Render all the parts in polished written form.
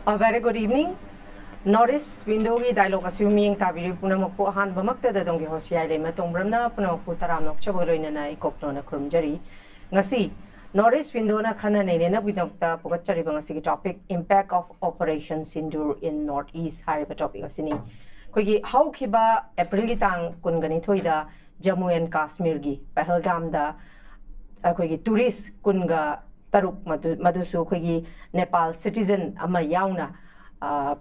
A very good evening. Norris window ki dialogue assuming tabiri punamokpo han bamakta da dongi HEEYAI LEIMA tongbramna punamokpo taramnok chaboloina na ikopno na krumjari ngasi Norris window na khana nei na bidokta pogachari bangasi ki topic impact of Operation Sindoor in Northeast hariba topic asini koigi how khiba April ki tang kungani thoida Jammu and Kashmir gi Pahalgam da koigi tourist kunga Taruk Madusu Kogi Nepal citizen ama yauna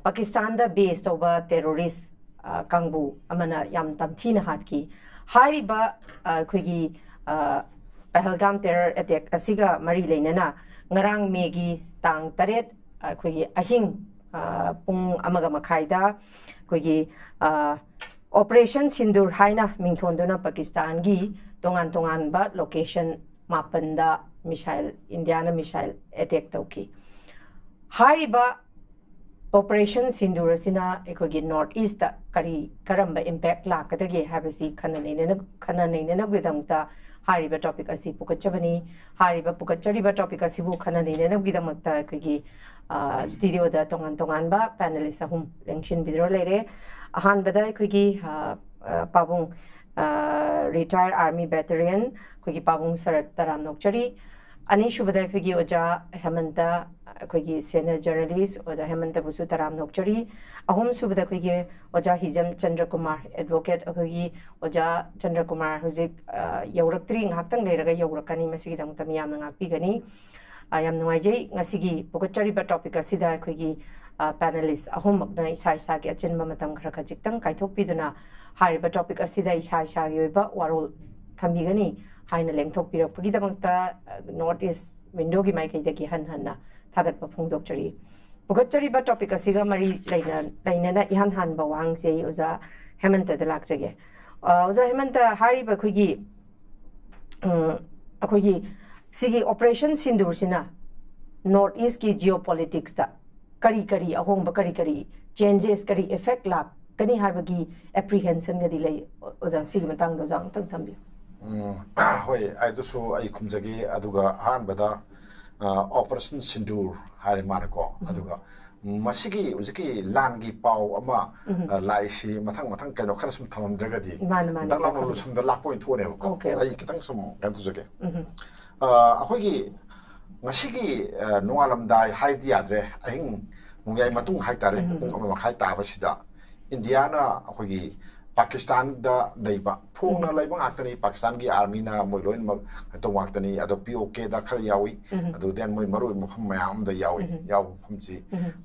Pakistan da based over terrorist Kangbu amana yam tamthina hatki hariba Kogi Pahalgam terror attack asiga mari leinana ngarang megi tang taret Kogi ahing pung amaga makhaida Kogi Operation Sindoor haina mingthondona Pakistan gi tongan ba location mapanda missile Indiana missile attack tauki hariba Operation Sindoor sina ekogi northeast ta kari karamba impact la kadage habasi khanane na gidamta hariba topic asi pukachabani hariba pukachariba topic asibu khanane na gidamta ekogi studio da tongan ba panelist ahum lengshin bidro lere ahan bada ekogi pabung retired army veteran kogi pabung sarat taram nokchari ani shubada kogi oja hemanta kogi senior journalist oja hemanta busu taram nokchari ahum subada kogi oja hijam chandra kumar advocate kogi oja chandra kumar huzik yauraktri nghaktang leraga yaurakani masigi dang tamiyam ngakpi gani ayam nuaijai ngasigi pokachari ba topic asida kogi panelist ahum makna isai sa gi achinba matam khara khajik tang kaithok piduna hariba topic asida isai sa gi ba warol thambigani haina lengthok pirakpagi damangta northeast window gi mai kaidagi hanna thagat pa phongdokchari pugachari ba topic asiga mari laina ihan ba wang sei oza hemanta da lakjage oza hemanta hariba khogi akogi sigi operation Sindoor sina northeast ki geopolitics ta kari ahong ba kari changes kari effect lak kani habagi apprehension ga dilai oza sigi matang do jang tang thambi hoi ai du su ai khumjagi aduga han bada Operation Sindoor hari marko aduga masigi uziki langi pau ama laisi mathang kano khara sum thamam dragadi danglam lu sum da lak point thone ko ai kitang sum kan tu jage akhoi masigi nualam dai haidi adre ahing mungai matung haitare pung ama khai ta basida Indiana akhoi Pakistan da daiba phongna laibang aktani Pakistan gi army na moi loin mag tong aktani ado POK da khar yawi ado den moi maroi mafam mayam da yawi yaw phamji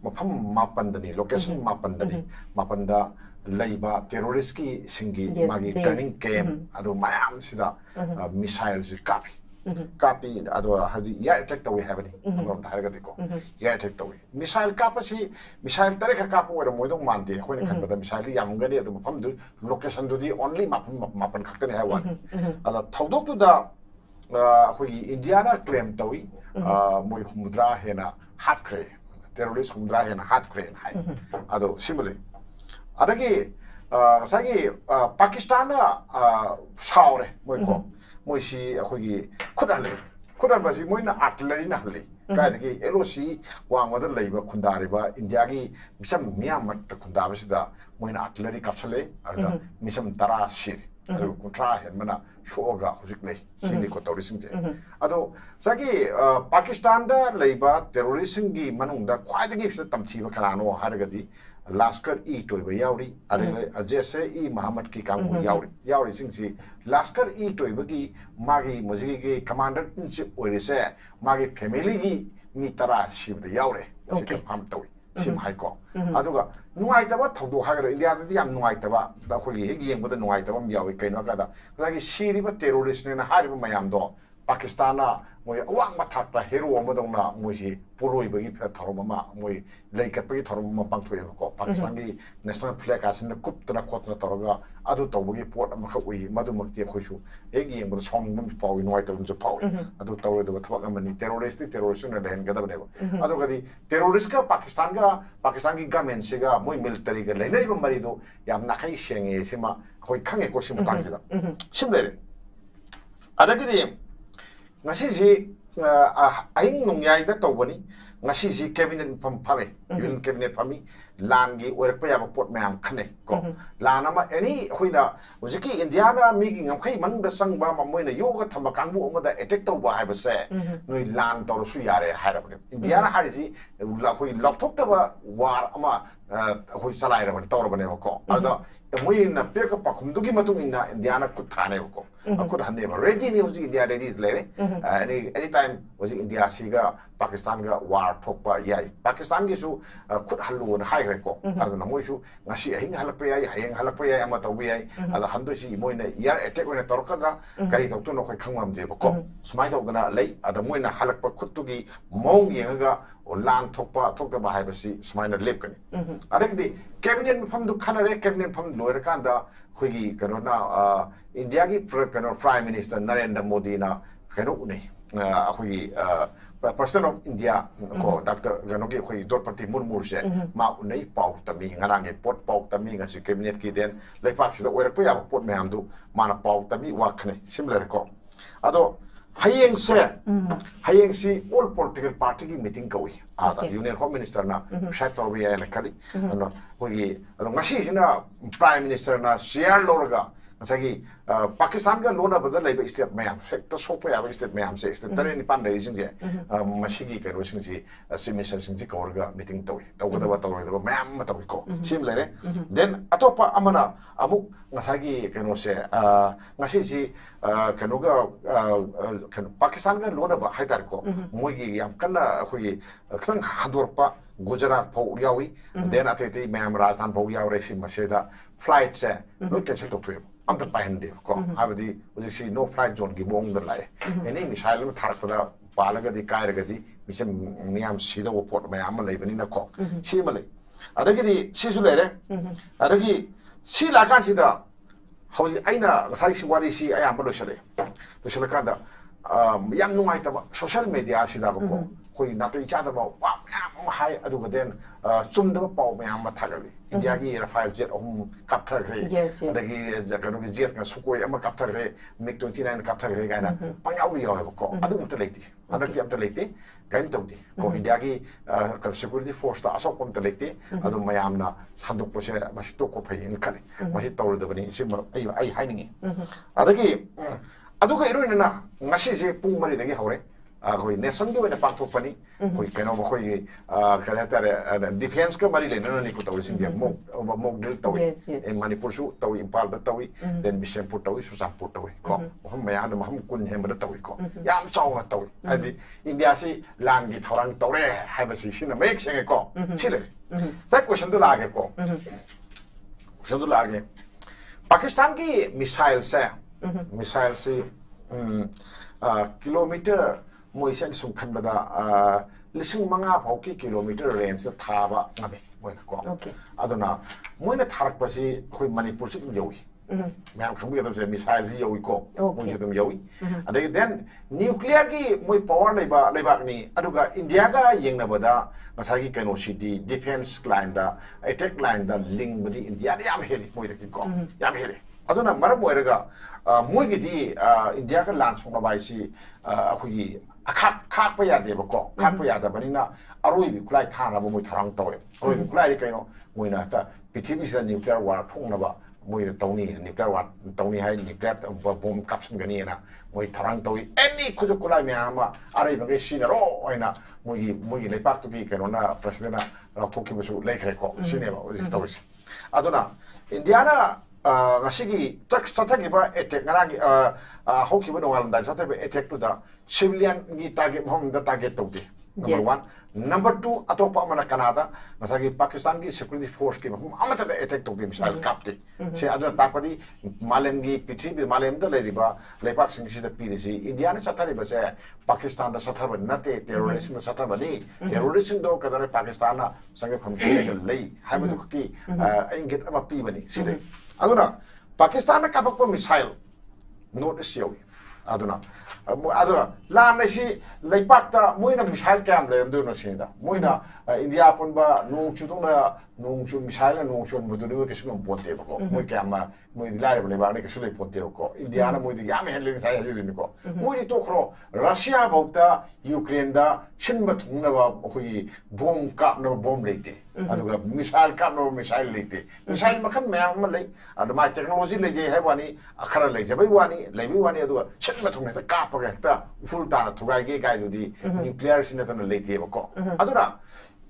mafam mapan dani location mapan dani mapan da laiba terrorist ki singi magi training camp ado mayam sida missile si copy ado hadi air attack tawi habani amon targa diko air attack tawi missile kapasi missile tare ka kapu wala moidong mante khone khan bada missile yamgani ado mafam du location du di only mapan khaktani hawan ala thodok tu da khoi Indiana claim tawi moi humudra hena hat kre terrorist humudra hena hat kre hai ado simule adagi sagi Pakistan saure moi ko moi si akhoi kudan basi moi na artillery na hale kaidagi LOC wangwada leiba khundariba India gi misam miyam ta khundaba sida moi na artillery kapsale ada misam tara shir ado kontra hen mana shoga hujik nei sini ko tawri singje ado sagi Pakistan da leiba terrorism gi manungda khwaidagi tamthiba kharano hargadi Laskar E toiba yauri ajese E Muhammad ki kamu yauri singsi Laskar E toiba ki magi mujigi ki commander in chief orise magi family gi mi tara shibda yaure sikam ham tawi sim haiko aduga nuai taba thodu hagar India da yam nuai taba da khoi hegi yengboda nuai taba mi yawi kaino kada gi shiriba terrorist ne na hariba mayam do Pakistan moi awang mathak ta hero amadong na moi si puroi bagi thorom ma moi leikat bagi thorom ma pangthoi ko Pakistan gi national flag asin kup tana khotna toroga adu tawbagi port ama kha ui madu makti khoisu egi yeng song mum pawi noi tabum jo pawi adu tawre do thawak amani terrorist na den gadab ne adu gadi terrorist ka Pakistan gi government siga moi military ga leinari ba mari do yam nakai shenge sima khoi khange ko sima tang sida simle adagidi ngasi si aing nongyai da tawbani ngasi si cabinet phame yun cabinet phami langi oirak pa ya pot mayam khane ko lana ma any hoina ujiki India na mi gi ngam khai man da sang ba ma moina yoga thamba kangbu ma da attack taw ba haiba se noi lan taw su yare hairabne India na hari si la khoi lapthok ta ba war ama khoi salai ra ban tawra bane ko ada moina peka pakhum dugi matung inna India na kut thane ko akut hanne ba ready ni ujiki India ready lere anytime ujiki India siga Pakistan ga war thok ba yai Pakistan gi su kut halu na hai ko aduna moisu ngasi ahing halakpa yai hayeng halakpa yai ama tawbi yai ada handu si moina yar attack wena torkadra kari tawtu no khoi khangwam je ko smai tawgana lei ada moina halakpa khuttugi mong yenga lan thokpa thokta ba haibasi smaina lepkani adagdi cabinet famdu khanare cabinet fam loira kanda khoigi kanona India gi prime minister Narendra Modi na kano unai khoigi President of India ko Dr. Ganogi khoi Dorpati Murmur se ma unai pau tami nganange pot pau tami ngasi cabinet ki den lepak sida oirak pa ya pot me amdu mana pau tami wa khne similar ko ado hayeng si all political party ki meeting kawi ada union home minister na shat tawi ya na kali ano khoi ado ngasi sina prime minister na share lorga Masagi Pakistan ga lona badal laiba state mayam sekta sopa ya state mayam se state tare ni pan dai singje masigi ka ro singji submission singji ka orga meeting tawi tawga da tawi da mayam ma tawi ko sim lere then atopa amana amuk ngasagi kano se ngasi si kano ga Pakistan ga lona ba haidar ko mogi yam kana khoi khang hadorpa Gujarat pau yawi then atete mayam Rajasthan pau yawi sim maseda flight se no cancel to trip Anta pahinde ko abadi ujisi no flight zone gi bong da lai eni misal ma tharakda palaga di kairaga di misam miyam sida wo port mayam lai bani na ko si malai adagi di sisu lere adagi si la kan sida hauji aina ngasai si wari si ayam lo shale kada yam nungai ta social media sida ko koi natai chada ba wa yam hai adu ga den sumda ba pau mayam ma thagali India gi Rafael jet kapthar re adagi jakano gi jet ka sukoi ama kapthar re MiG-29 kapthar re gaina pangyau ri yaw ko adu mta leiti adaki amta leiti gain tawdi ko India gi security force ta asok mta leiti adu mayam na sanduk pose mashi to ko phai in khali mashi tawr da bani sim ai hainingi adagi aduga iroina na ngasi je pung mari dagi hore khoi nation gi wena pakthok pani khoi keno ma khoi kare defense ka mari le na ni ko tawi sindia mok dil tawi in Manipur su tawi impal da tawi then Bishampur tawi Susampur tawi ko hom maya da ham kun hem da tawi ko yam chaw tawi adi India si lan gi thorang tawre haiba si sina mek senge ko sile sa question du lage ko question du lage Pakistan ki missile se kilometer moisen sum khanbada lising manga phauki kilometer range da thaba ngabe moina ko aduna moina tharak pasi khoi Manipur sit yawi mayam khangbi da missile ji yawi ko moi dum yawi adai then nuclear ki moi power leiba ni aduga India ga yengna bada masagi kano city defense line da attack line da link badi India yam heli moi da ki ko yam heli aduna maram oiraga moigidi India ka lan songna bai si akhugi khak pa ya de ko khak pa ya da banina aroi bi kulai thana bo moi tharang tawe aroi bi kulai kaino moina ta pithibhi sa nuclear war thongna ba moi tawni nuclear war tawni hai nuclear bomb caption gani na moi tharang tawi any khuju kulai me ama arai ba ge sina ro oina moi le pak to bi kaino na president na thokki bu lekre ko sineba stories aduna India na ngasigi chathagi ba attack ngaragi hoki ba nongal da chathagi attack to da civilian gi target hom da target to di number 1 number 2 atopa mana Canada masagi Pakistan ki security force ki amata da attack to missile kapti se aduna tapadi malem gi pitri malem da leriba lepak sing si da pirisi India na sathari ba se Pakistan da sathar ba nate terrorist na sathar ba ni terrorist do kadare Pakistan na sange pham ke lei haibu ki ingit ama pi bani si de aduna Pakistan na kapak missile not issue aduna lan si leipakta moina missile cam le do no sinda moina India pon ba nung chu na nung chu missile nung chu bu do ke su ponte ko moi cam ma moi dilare le ba ne ke su le ponte ko India na moi di yam hen sai ji ni ko moi to khro Russia volta Ukraine da chinba thungna ba khoi bomb ka na bomb leite aduga missile ka no missile leite missile makhan mayam ma lei aduma technology le je hai wani akhara le je bai wani aduga chinba thungna ta ka ta full ta thugai ge gai judi nuclear sin ta leite ba ko aduna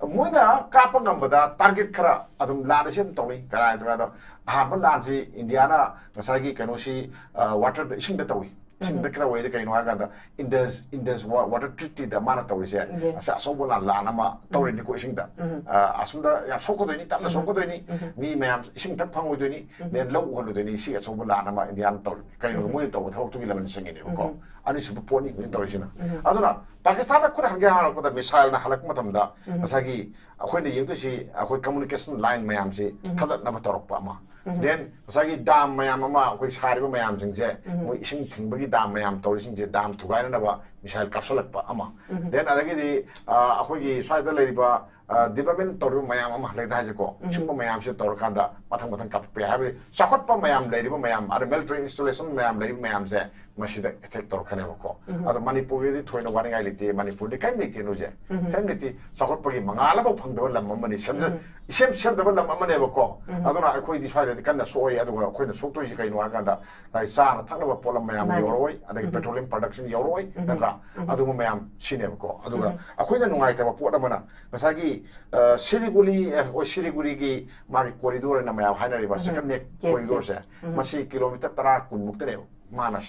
moina ka pa ngambada target khara adum la sin toni kara da ha ba lan si Indiana ngasagi kanosi water sing da tawi sing da kra wai da kaino harga da Indus water treaty da mana tawi se asa so bola la na ma tawi ni ko sing da asunda ya soko do ni tamna soko do ni mi mayam sing ta phang do ni then lo ho do ni si so bola na ma Indian tawi kaino mo to thok tu la man sing ni ko ani su po ni ni tawi sina aduna Pakistan da kura harga halak da missile na halak matam da asagi akhoi ni yeng si akhoi communication line mayam si thadat na ba torok pa ma then asagi dam mayam ama akhoi sari ba mayam sing je mo ising thingbagi dam mayam tori sing je dam thugai na ba missile kapsalak pa ama then adagi di akhoi gi sai da lei ba development tori mayam ama le ra je ko sing mayam se tor kan da mathang kap pe ha sakhot pa mayam lei ba mayam ar military installation mayam lei mayam se masida attack tor kan ko ado Manipur di thoina wani ngai lite Manipur di kai lite no je kai lite sakhot pa gi mangala ba phang da lam amani sem da ba lam amane ba ko ado na akhoi di sai de kan da soi ado akhoi na sok to ji kai no kan da dai sa na thang ba polam mayam yoroi adagi petroleum production yoroi natra ado mayam sine ba ko ado ga akhoi na nungai ta ba pot amana ngasagi Siliguri gi magi corridor na mayam hainari ba second neck corridor se masi kilometer 10 kun muktere mana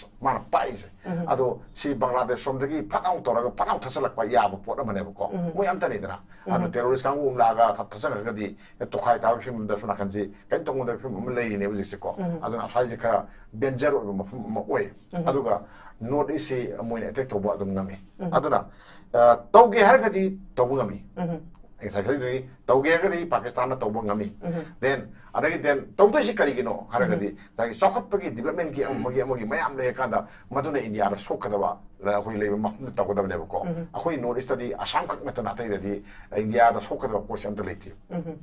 pais ado si Bangladesh somdagi phanau toraga phanau thasalak pa ya ba pot amane ba ko moi antani dana ado terrorist kang laga thasang ga di to khai ta phim da suna kanji kan tong da phim lei ne bu ko ado na sai kara danger ma oi ado ga north east moi attack to ba dum ngami ado na tawge har ga di tawu ngami exactly tawge ga di Pakistan na tawu ngami then adagi then tawdo si kari gino har ga di dagi sokhat pagi development ki amagi mayam le kanda maduna India ra sokada ba la khoi le ma ta ko da ne ko akhoi north east di Assam khak na ta na tai di India da sokada ba portion to leti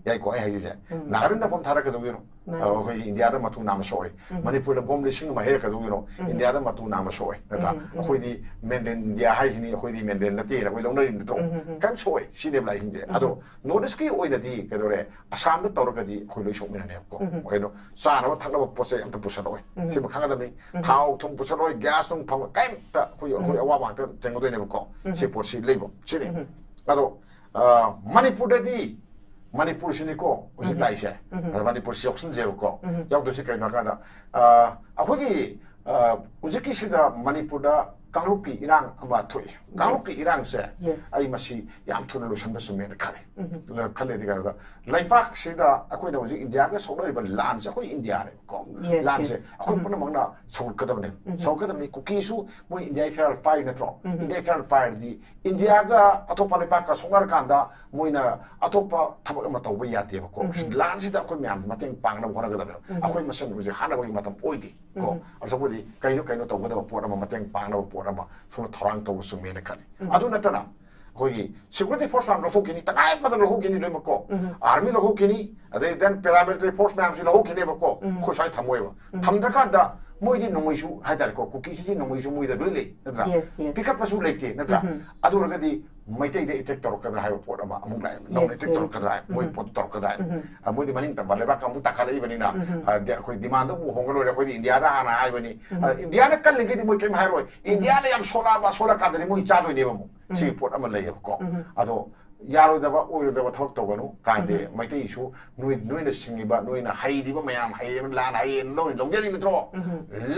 yai ko ai haji je nagarin da pom thara ka do khoi India da matu nam soi Manipur da bom le sing ma he ka do India da matu nam soi na ta khoi di mainland India hai ni khoi di mainland na ti la khoi long na rin to kan soi si ne lai sin je ado north east ki oi da di ka do re Assam da tor ka di khoi lo sok ne ko kai no sa na thang na pose am ta pusa doi si ma khang da ni thau thum pusa doi gas tung phang kai ta khoi awa ba ta teng do ne ko si por si lebo si ni ado Manipur da di Manipur sini ko usi lai se Manipur si option je ko yaw do si kai na ka da akhoi gi uji ki si da Manipur da Kanglup ki irang ama thui Kanglup ki irang se ai masi yam thuna lo samba sume na khare la khale diga da laifak se da akoi na uji India ga sawla ba lan se akoi India re ko lan se akoi puna mangna sawl kadam ne kuki su mo India federal fire na tro India federal fire di India ga atopa le pak ka songar kanda moina atopa thabak ama tawba yate ba ko lan se da akoi myam mateng pang na hona ga da akoi masan uji hana ba gi matam oidi ko asapodi kaino tawba da po na mateng pang na po ama sunu thorang to sumi ne khali adu natana khoi security force lam lo kini takai padan lo kini le mako army lo kini ade then paramilitary force nam si lo kini mako kho sai thamoi ba thamdra ka da moi di nomoi su haidar ko kuki si nomoi su moi da le natra pick up su leke natra adu raga di Meitei de attack tor kadra hayo pot ama amuk lai no attack tor kadra moi pot tor kadra moi di maning tambal leba kamu takala ibani na dia khoi demand bu hongalo re khoi India da ana ai bani India na kal legi di moi kem hai roi India la yam sola ka de moi cha do ne bamu si pot ama lai ko ado yaro da ba oil da ba thok to ganu ka de Meitei su noi na singi ba noi na hai di ba mayam hai lan hai lo ni longjeri ni tro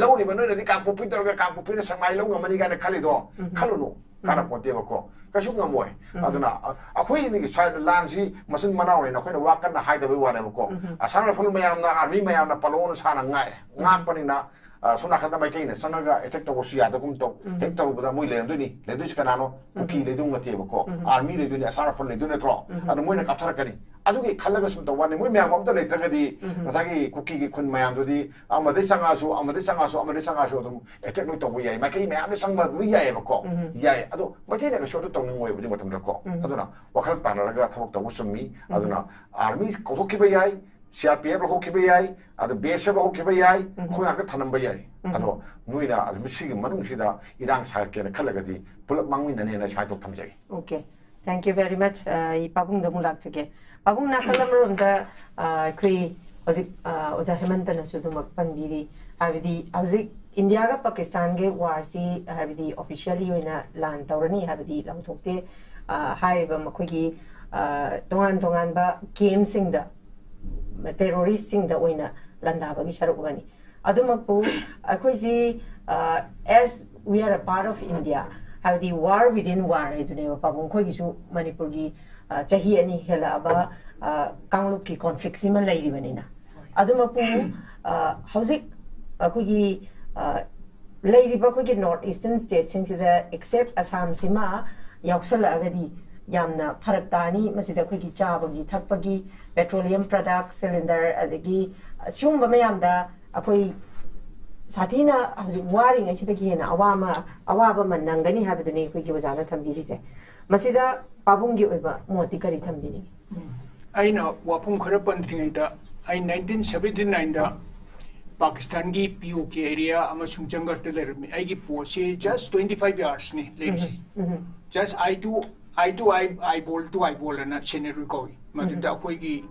lo ni ba noi na di ka popi tor ga ka popi na samai lo ngamani ga na khali do khalo no kana ponte ba ko kasu ngamoi aduna akhoi ni side land si masin manaw ni akhoi na wakan na haida ba wane ba ko asana ful mayam na army mayam na palon sana ngai ngak pani na suna khata mai kaina sangaga attack to suya da kum to hek to ba moi le nduni le du kana no kuki le du ngate ba ko army le du ni asana ful le du ne tro adu moi na kapthar kani adugi khalaga sum to wane moi mayam am to le tragedi masagi kuki gi khun mayam do di amade sangasu dum attack no to yai mai kai mayam ne sangba wi yai ba ko yai adu mai kai na shot to ngi moi bu matam da ko aduna wakhal tanaraga thawak to summi aduna army ko to ki ba yai CRPF lo ki ba yai adu BSF lo ki ba yai ko ya ka thanam ba yai adu nuina adu misi gi manung sida irang sa ke na khalaga di pulak mangmi na ne na chai to thamjai. Okay, thank you very much. I pabung da mulak chike pabung na kalam rom da kri ozik oza hemanta na sudu makpan biri abidi ozik India ga Pakistan ge war si abidi officially oina lan tawrani abidi lam thokte haiba makhoi tongan ba game sing da terrorist sing da oina landa ba gi saruk bani adumapu akhoi ji as we are a part of India abidi war within war edune pabung khoi gi su Manipur gi chahi ani hela ba kanglup ki conflict sima lairi bani na adumapu hauzik akhoi gi leiriba ko north eastern states sing the except Assam sima yaksala agadi yamna pharatani masida ko gi chabagi thakpagi petroleum product cylinder adagi sum ba mayam da akoi sathina hauji wari ngai sida gi na awaba manangani habaduni ko gi wajana thambiri se masida pabungi oiba moti kari thambini aina wapum khara pandringai da ai 1979 da Pakistan ki POK area amasung jangar te lermi ai ki poche just 25 years ni leksi just I bol na scenario ko madu da koi ki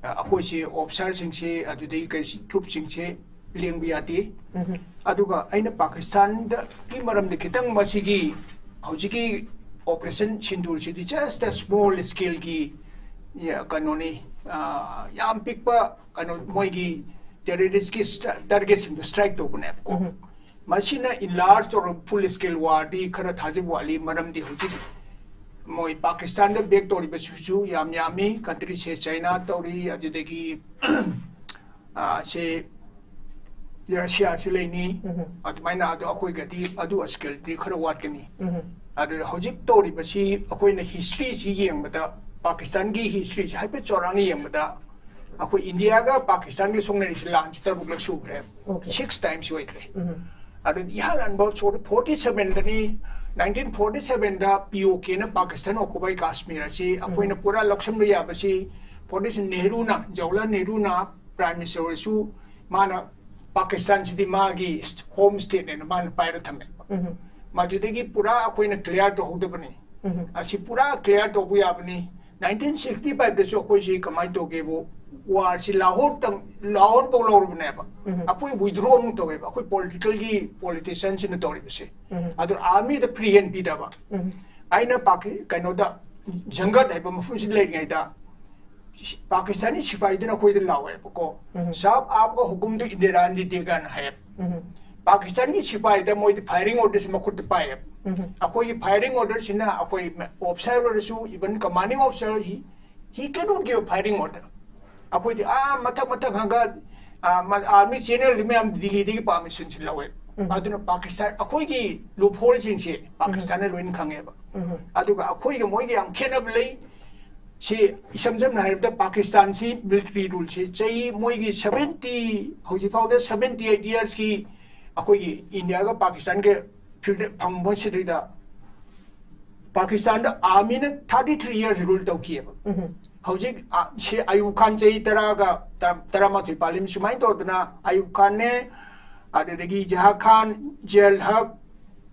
akoi se officer sing se adu dei kai troop sing se leng biati aduga aina Pakistan da ki maram de kitang masigi hojiki operation Sindoor se just a small scale ki ya kanoni yam pikpa kanu moi ki terrorist ki targets in the strike to kunap ko machine in large or full scale war di khara thaji wali maram di hoji moi Pakistan de back tori bechu yami country se China tori adegi se Russia se leni atmaina adu akoi gadi adu scale di khara wat kani adu hoji tori bechi akoi na history ji yeng bata Pakistan ki history ji haipe chorang yeng bata Ako India ga Pakistan ke song ni lan kita ruk laksu kre 6 times way kre adu ihalan about 47 da ni 1947 da POK na Pakistan occupy Kashmir si ako na pura laksam lo ya ba si President Nehru na Jawaharlal Nehru na prime minister su mana Pakistan si di magi home state ne man paira thame ma judegi pura ako na clear to hode bani asi pura clear to bu ya bani 1965 da so ko si kamai to ge bo war si Lahore to Lahore bane ba apoi withdraw mu to ba koi politicians in tori base adur army the pre-NP da ba aina kano da jangat ai ba mafum si lai ngai da Pakistani sipai dina koi de lawe ko sab aap ko hukum to Indira ni degan hai Pakistani sipai da moi firing orders makut pai akoi firing orders ina akoi officer su even commanding officer he cannot give firing order akoi di matak hanga army general li am Delhi de permission sin lawe aduna Pakistan akoi gi loophole jing che Pakistan loin khange ba aduga akoi gi moi gi am khenab lei si isamjam na da Pakistan si military rule che chai moi gi 70 hoji fauda 78 years ki akoi gi India ga Pakistan ke phangbo si da Pakistan da army ne 33 years rule to ki ba Hojik si Ayub Khan cai teramatui palim sumai to na Ayub Khan ne ada lagi Jaha Khan Jail Hub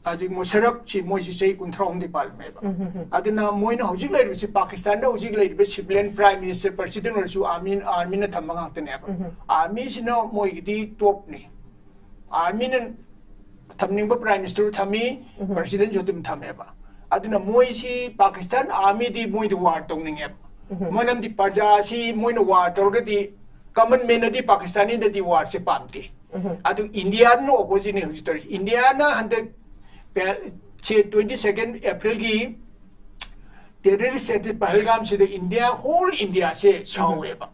ajik Musharraf si moi si cai kuntrong di palim ba ada na moi na hojik lai si Pakistan da hojik lai civilian prime minister president or su army na thamang tene ba army si na moi di top ni army na thamning ba prime minister thami president jotum thame ba ada na moi si Pakistan army di moi di war tong ning Manam di parja si moi no war torga di common man di Pakistani di war se pamti adu India no opposite ni hujitori India na hande चे 22 अप्रैल की terrorist attack Pahalgam से India whole India से छावेबा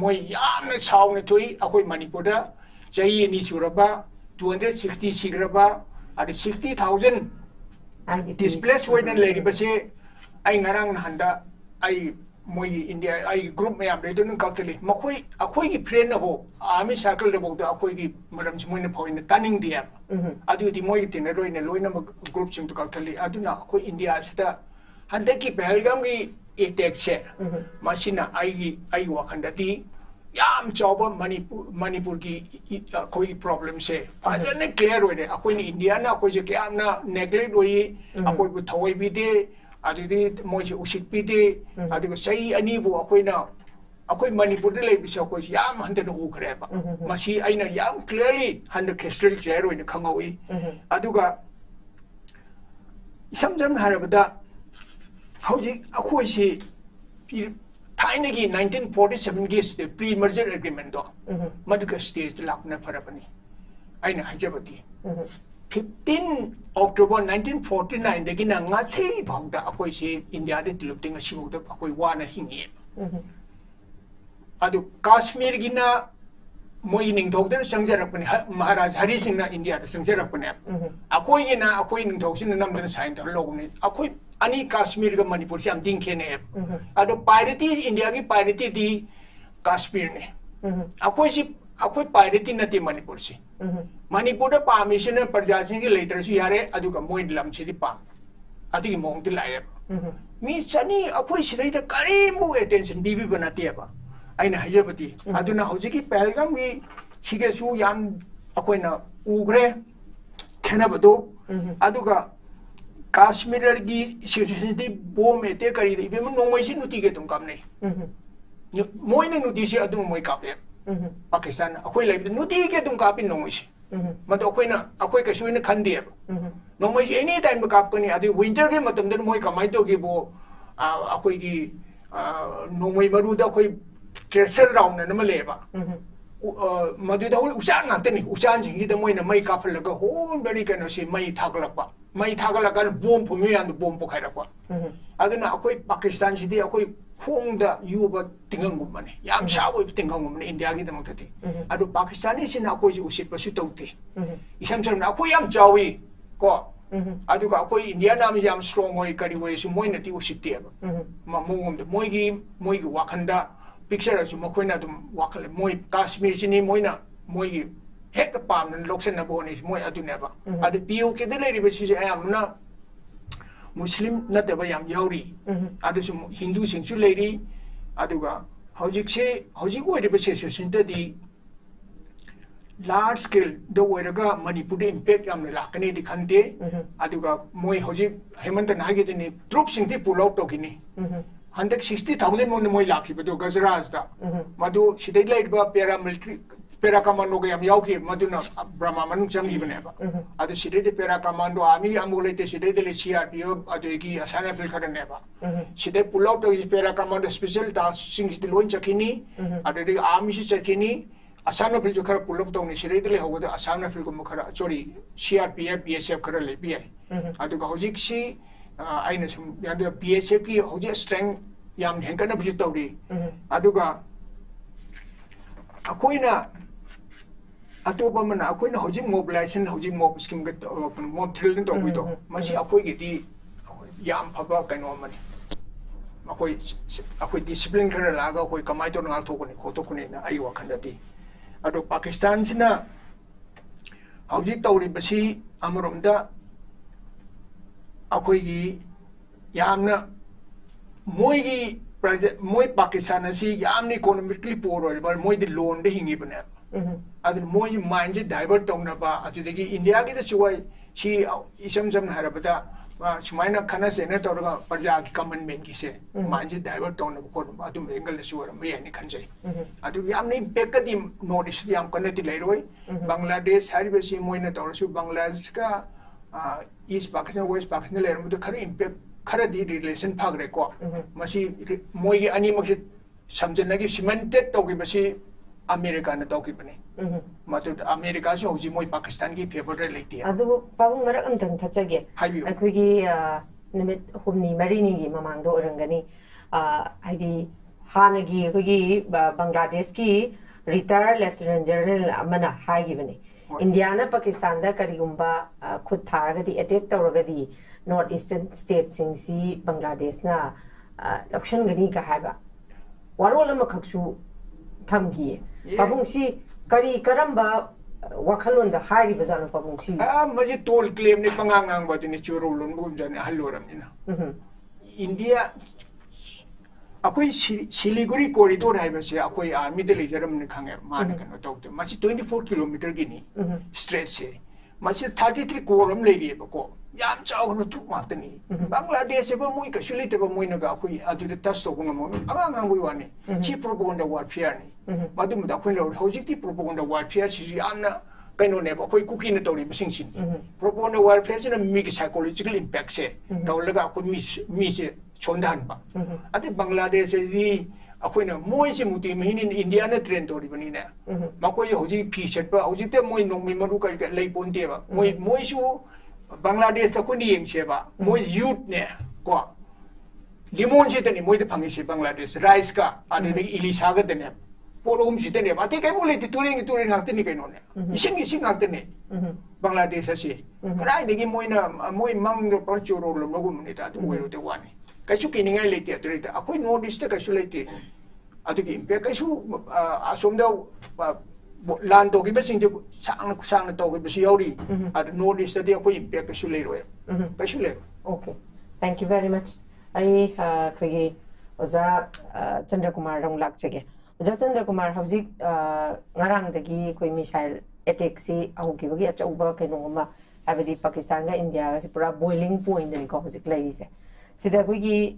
मोय यामना छावने थोई अखोई मणिपुर दा चाही नि सुरबा 260 सिग्रबा अरे 60,000 displaced होइना लेरिबसे I ngarang handa ai moi india ai group me am le don kauteli makoi akoi gi friend na ho army circle de bo da akoi gi madam chi moi na point taning dia adu di moi tin roi na loina group chim to kauteli adu na akoi india sta handa ki belgam gi attack che masina ai wa khanda di yam job manipur ki akoi problem se fajane clear hoi de akoi ni india na akoi je kyam na neglect hoi akoi bu thoi bi de adidi moi usik pide adigo sai ani bu akoi manipur de le bisa akoi yam hande no ukreba masi aina yam clearly hande crystal clear oina khangawi aduga samjam harabada hauji akoi si thaina gi 1947 gi pre merger agreement do maduka stage lakna farabani aina hajabati 15 October 1949 dagi na nga sei bhawda akoi se India de tilupting asibawda akoi wana hingi adu Kashmir gi na moi ningthokda sangjarakpani Maharaj Hari Singh na India da sangjarakpani akoi gi na akoi ningthoksin namdana sign thar logni akoi ani Kashmir ga Manipur se am dingkhene adu priority India gi priority di Kashmir ne akoi priority nati Manipur se Manipur da permission parjasi ki later si yare adu ka moi lam si di pam adu ki mong ti lai mi sani akoi sidai da karimu attention bibi banati ba aina hajabati adu na hoji ki pelgam gi sige su yam akoi na ugre khena bado adu ka Kashmir gi situation di bom ete kari de be no moi si nuti ke tum kam nei moi ne nuti si adu moi kap Pakistan akoi lai nuti ke tum kapin no moi si mado akoi ka suina khande no moi any time ba kap kani adi winter ge matam de moi kamai to ge bo akoi gi no moi maru da akoi treasure round na ma le ba madu da hoi usan na tani usan jing gi da moi na mai ka phal ga whole very kind of mai thaglak ba mai thaglak ga bomb phu me and bomb po khai rak ba aduna akoi Pakistan si di akoi khong da yuba tingang gum mane yam shawo tingang gum ne India gi da mak thati adu Pakistani sin akoi ji usit pa su tauti isam sam akoi yam jawi ko adu ka akoi India nam yam strong hoi kari hoi su moi na ti usit te ba ma mongom de moi gi wakhanda picture su makoi na dum wakhale moi Kashmir sini moi gi hek pam nan loksen na bo ni moi adu ne ba adu POK de le ri ba si am na Muslim na te ba yam yauri adu su Hindu sing su le ri adu ga hojik oi de ba se sin de di large scale do oi ga Manipur de impact yam la kane di khande adu ga moi hojik HEMANTA na gi de ni troops sing di pull out to kini 160,000 mon moi lakhi ba do Gujarat da madu sidai lai ba paramilitary Pera commando ga yam yauki maduna Brahma manung changi bane ba adu sidai de pera commando army amule te sidai de CRPO adu gi asana fil khada ne ba sidai pull out to pera commando special task sing sidai loin chakini adu de army si chakini asana fil jo khara pull up to ni sidai de le hoga asana fil ko khara chori CRPF BSF khara le bi adu ga hojik si aina sum yanda BSF ki hoji strength yam henkana bi tawri adu ga akoina atopa mana akoina hojik mobilization hojik mob scheme ga mob thrilling to bido masi akoi gi di yam phaba kaino mani akoi discipline khara laga akoi kamai to ngal thokuni khotokuni na ai wa khandati ado Pakistan sina hojik tawri basi amromda akoi gi yamna moi gi moi Pakistan asi yamni economically poor oi but moi di loan de hingi bane adun moi mind je divert tongna ba adu de gi India gi da chuai si isam jam na harabada sumaina khana se na torga parja ki common man gi se mind je divert tongna ko adu bengal le suwar me yani khanjai adu yamni impact di notice yam kana ti leiroi Bangladesh haribe si moi na tor su Bangladesh ka East Pakistan West Pakistan le mu khare impact khara di relation phagre ko masi moi gi ani mak se samjana gi cemented to gi basi America na tawkibani matu America so ji moi Pakistan gi favor re leiti adu pabung marak amtang thachage akhoi nimit humni marini gi mamang do orangani haidi hanagi akhoi Bangladesh ki retired lieutenant general amana haigibani India na Pakistan da karigumba khud tharagadi attack tawragadi north eastern states sing si Bangladesh na option gani ka haiba warol ma khaksu thamgi pabung si kari karamba wakhalon da hari bazan pabung si maji tol claim ni pangangang ba ni churo lon bum jan haloram ni na India akoi Siliguri corridor hai ba se akoi army de lejaram ni khange man kan to to machi 24 km gi ni stretch se machi 33 km le ri ba ko yam chaw no tu ma tani Bangladesh ba mui ka shuli te ba mui na ga akoi adu de tas so ngam angang bui wani chi propaganda warfare ni madum da khoi lo hojik ti propaganda warfare si amna kaino ne ba khoi kuki na tori ba sing sin propaganda warfare se na mi psychological impact se tawlaga ko mi se chondan ba ate Bangladesh di akoi na moi se muti mahin in India na trend tori bani na ma koi hoji phi set ba hoji te moi nong mi maru kai lei pon te ba moi su Bangladesh ta ko ni yeng se ba moi youth ne ko limon se te ni moi de phangi se Bangladesh rice ka ade de ilisa ga de ne polom si te ne ba te kai mo le ti turing ngak te ni kai no ne ising ngak te ne Bangladesh se rai de gi moi na moi mang ro por churo lo mo gum ni ta tu we ro te wani kai su ki ni ngai le ti atre ta akoi north east kai su le ti adu ki pe kai su asom da lan to ki be sing sang to ki be si yori at north east de akoi pe kai su le ro kai su le okay thank you very much ai khoi oza Chandra Kumar rong lak chege oza Chandra Kumar hauzik ngarang dagi koi missile attack si au ki bagi achauba kaino ma abadi Pakistan ga India ga si pura boiling point ni ko hauzik lai se sida koi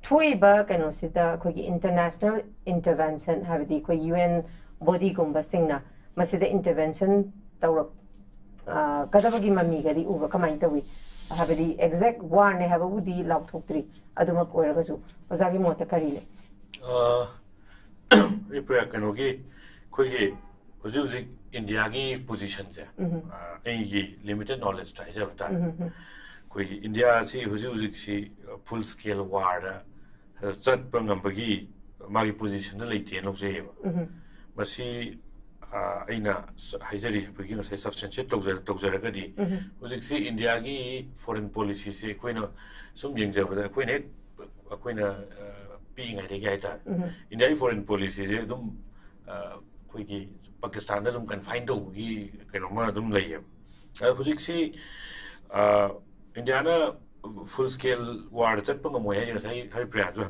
thui ba kaino sida koi international intervention habadi koi UN body gumba singna masida intervention tawrap kadabagi mami gadi uba kamai tawi habadi exact war ne haba udi lauk thoktri aduma koiraga su ozagi mota kari le repre kano gi khoi gi hoji India gi position se ai gi limited knowledge ta ja bata koi India si hoji si full scale war da chat pangam bagi magi position na leite no je masi aina haizari bagi na sai substantiate tawzar ga di hoji si India gi foreign policy se koi na sum yeng ja bada koi ne koi na pi ngai de ga ta India gi foreign policy se dum koi gi Pakistan da dum confine do gi kaino ma dum lai hoji si India na full scale war chat pang mo ya sai hari pra jo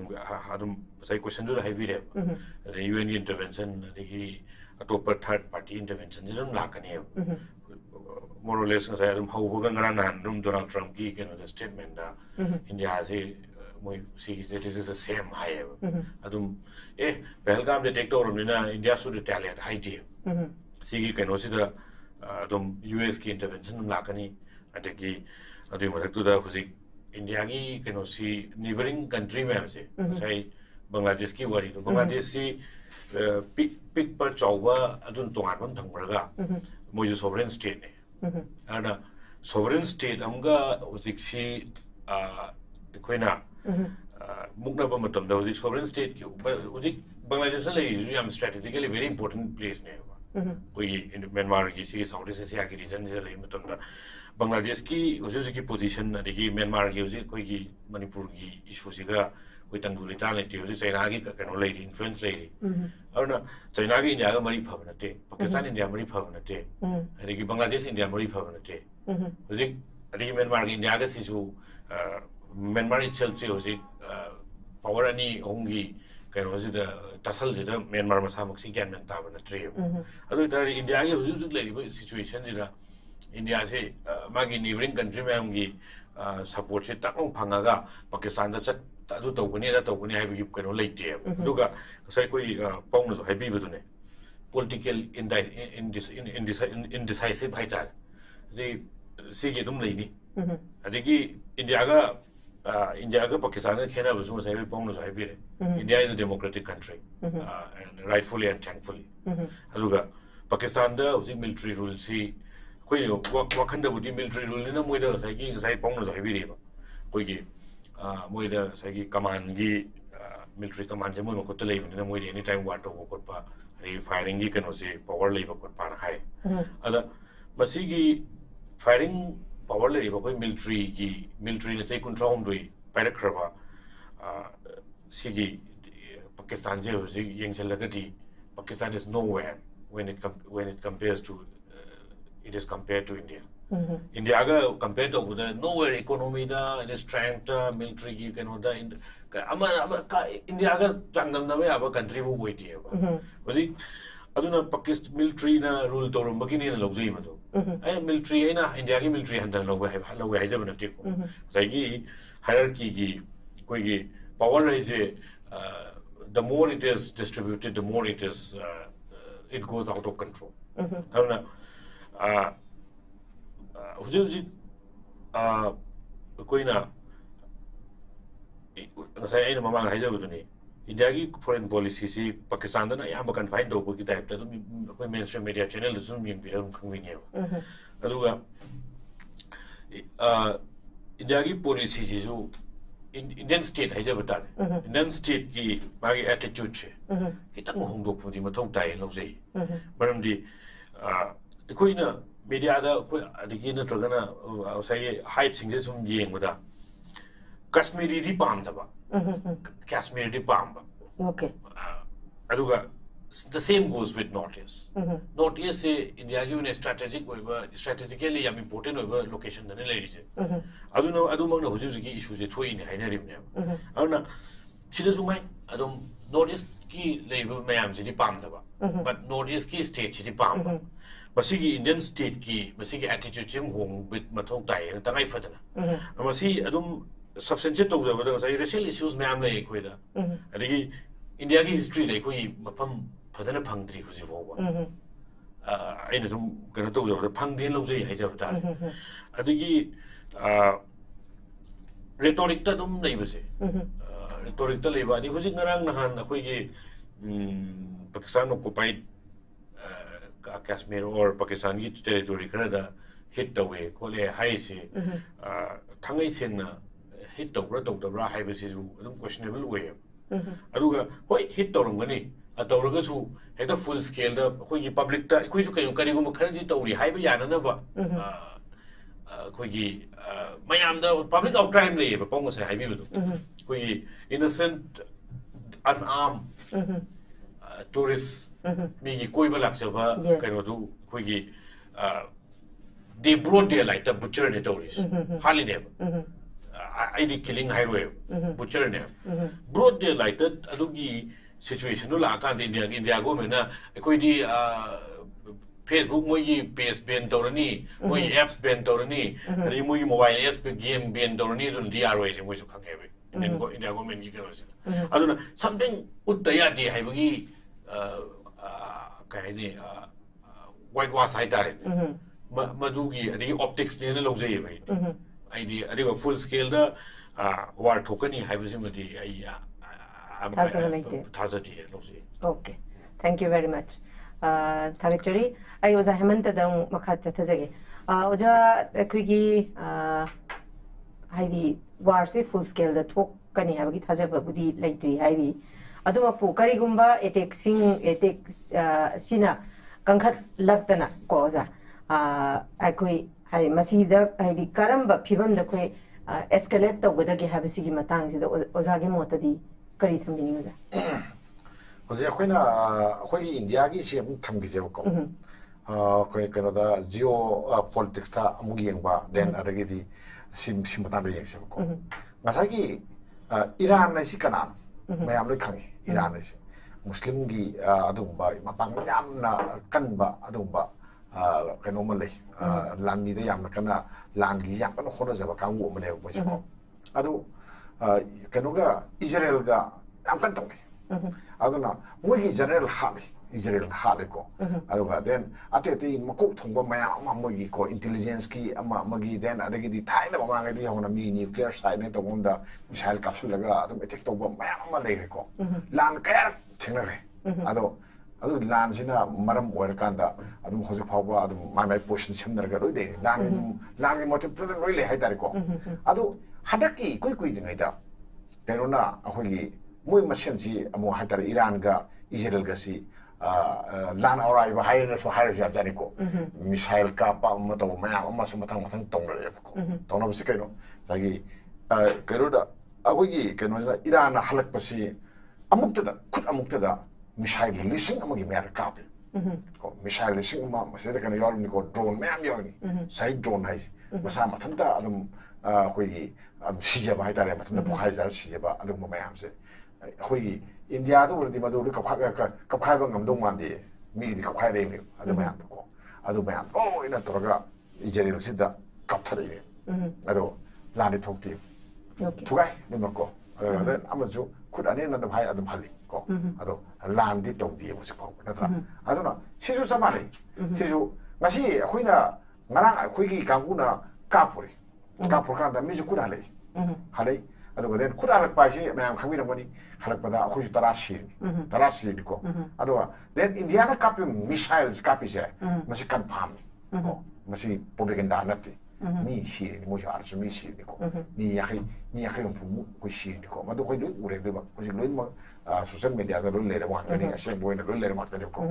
adum sai question jo hai bi re UN intervention de atop third party intervention jam la kan he more or less sai adum hau ga ngarang han dum Donald Trump ki ken the statement da India se moi see it is the same high adum Pahalgam de take to na India should retaliate high day see ken o si da adum US ki intervention la kan ni adegi adu ma tu da husi India gi keno si neighboring country में से sai Bangladesh ki wari to Bangladesh si pick par chawwa adun tongan bam thangbraga moju sovereign state ne ana sovereign state amga husik si koina mukna ba matam da husik sovereign state ki husik Bangladesh la is am strategically very important place ne koi in Myanmar ki si Southeast Asia ki region se lai matam da Bangladesh ki usi ki position adigi Myanmar ki usi koi ki Manipur ki issue siga koi tanguli ta le ti usi China ki kano lai influence lai arna China ki India ga mari phab na te Pakistan India mari phab na te adigi Bangladesh India mari phab na te usi adigi Myanmar ki India ga sisu Myanmar itself se usi power ani hongi kano usi da tasal se da Myanmar ma samak si gyan men ta ba na tre adu ta India ki usi lai situation jira India se magi neighboring country में हमगी support से तक फंगागा Pakistan दा चट ताजु तौगनी है भी कनो लेते हैं दुगा सही कोई पाउन जो है भी बदुने political indecisive है तार जी सी के तुम लेनी अदेखि India का India ga Pakistan ga khena basu sai pong no sai bire. India is a democratic country, and rightfully and thankfully. Aduga Pakistan da usi military rule si koi wakhanda budi military rule na moida sai pong no sai bire ba. Koi gi moida sai gi command gi military command je moi ko to lei na moida anytime war to ko pa re firing gi kano se power lei ba ko pa na hai. Ada masi gi firing power lei ba koi military na chai control doi parak kraba sigi Pakistan je usi yengchal laga di Pakistan is nowhere when it compares to it is compared to India. India ga compared to nowhere economy da in strength military gi can order in India ga tangdam na ba country bu wait ye ba usi aduna Pakistan military na rule to rum bagini na logzui ma do ai military na India gi military handle log hai jab na te ko sai gi hierarchy gi koi gi power is the more it is distributed the more it is it goes out of control aduna huji koi na sai ai na mamang hai jab do ni India ki foreign policy si Pakistan da na yam kan find do ki type ta koi mainstream media channel da sun min biram khangwi ne aduga India ki policy ji so Indian state hai jab ta Indian state ki magi attitude che ki tang hong do pudi ma thong tai lo sei maram di koi na media da koi adigi na tragana sai hype sing je sum yeng da Kashmiri di pam da ba Kashmir di pamba. Okay. Aduga the same goes with Northeast. Northeast se India gi strategically yam important location da ne lai je. Adu mang na hoju gi issue je thoi ne haina rim ne. Aduna sida sumai adum Northeast ki label mayam ji di pam da ba. But Northeast ki state ji di pam ba. Masigi Indian state ki masigi attitude jim hong with mathong tai ta ngai fadana. Masi adum substantiate to the say racial issues me am lai khoi da adigi India ki history lai khoi mapam phadana phangdri huji bo ba aina sum kana to the phangden lo jai hai jab ta adigi rhetoric ta dum nei ba se rhetoric ta leba ni huji ngarang nahan khoi gi Pakistan occupied Kashmir or Pakistan ki territory khara da hit away khole hai se thangai sen na hit tawra tawdabra haibasi su adum questionable way aduga hoi hit tawrungani atawraga su heta full scale da khoi gi public ta khoi su kayo karigum kharaji tawri haiba yana na ba khoi gi mayam da public outcry le ba pong sai haibi bu khoi gi innocent unarmed tourists mi gi koi ba laksa ba kayo du khoi gi they brought their like the butcher ne tawris holiday ID killing highway butcher ne brought their like that adugi situation no la kan India government na koi di Facebook moi gi page ban torani moi apps ban torani ri moi mobile apps pe game ban torani dun DRO se moi su khang hebe India government gi karo se aduna something uttaya di haibagi kai ni white wash hai tare madugi adi optics ne na lojai bai idea adiga full scale da war thokani haibajimadi ai thazati lojai. Okay, thank you very much. Thagachari I was a hemanta dang makhat chathajage oja kuigi haidi war se full scale da thokani habagi thajaba budi laitri haidi aduma pu karigumba attack sina kangkhat laktana ko oja akui hai masida haidi karamba phibam da koi escalate tawgadagi habisigi matang sida ozagi motadi kari thambini oja hoje akhoi India gi sem thamgi je ko koi kanada geopolitics ta amugi yengba then adagi di simatan re yeng se ko ngasagi Iran na si kanam mayam le khangi Iran na si Muslim gi adumba mapang yam na kanba adumba kano malay lan mi da yam na kana lan gi yam kana khona jaba kan wo mane mo ko adu kano ga Israel ga am kan tong aduna mo gi general hali Israel haleko aduga then ateti makuk thongba mayam amogi ko intelligence ki amagi then adagi di thaina manga di hona mi nuclear side ne tobunda missile capsule laga adum attack toba mayam ma lei ko lan kaya thinare ado adu lan sina maram oirkanda adum hoju phawba adum mai position semnarga roi de lan gi motive tu roi le hai tare ko adu hadaki koi dingaida kairona ahogi moi machine si amo hai tare Iran ga Israel ga si lan aurai ba haina so haira ja jani ko missile ka pa ma to ma ma so matang tong re ko tong na bisi kaino sagi kairona ahogi kaino Iran halak pasi amukta da missile lising amagi mer ka pe ko missile lising ma maseda kana yor ni ko drone ma am yorni sai drone hai masa mathanta adum khoi sijaba hai tare mathanta bukhai jar sijaba adum ma yam se khoi India to di madu ka khai ba ngam dong man di mi di ka khai re mi adum ma yam ko adum ma yam oh ina toraga Israel sida kap thare ni ado lani thokti tugai ni ko ado amaju khut ane na dam hai adum hali ko ado landi tokdi mo sikho natra aduna sisu samale sisu ngasi khoina ngarang khoigi kanguna kapuri kanda mi ju kunale hale ado goden kuralak paisi mayam khami ramani khalak pada khoi tarashi ni ko ado then Indiana kapi missiles kapi se masi confirm ko masi propaganda nati mi shiri ni mo jar su mi shiri ko mi yakhi um ko shiri ko madu khoi lu ure be ba ko lu ma social media da lu le ma tani ase boina lu le ma tani ko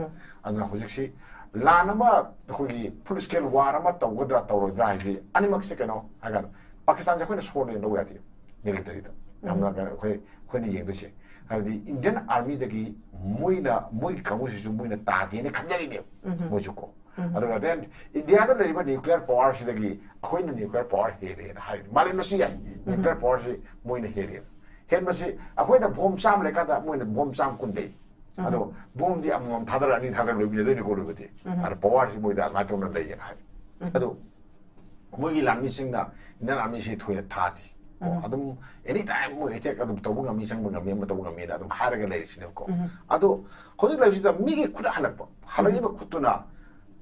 adna khoi si lanama khoi full scale war ma tawdra tawrodra hi animak se keno agar Pakistan ja khoi na sone no yati military da amna ga khoi ni yeng do se hadi Indian army da gi moi kamu si moina ta de ne khamjari ne mo juko aduga then India da leriba nuclear power si da gi khoi na nuclear power he re ha mali ma si ai nuclear power si moina he re hen ma si khoi na bomb sam le ka da moina bomb sam kun de ado bomb di amam thadar ani thadar lo bi de ni ko lo bete ar power si moida ma to na le ya ha ado moi gi lami sing na Indian army si thoya thati adum anytime mo attack adum tobunga mi sangbunga mi ma tobunga mi adum haraga le sine ko ado khodi la sida mi ge khuda halakba halagi ba khutuna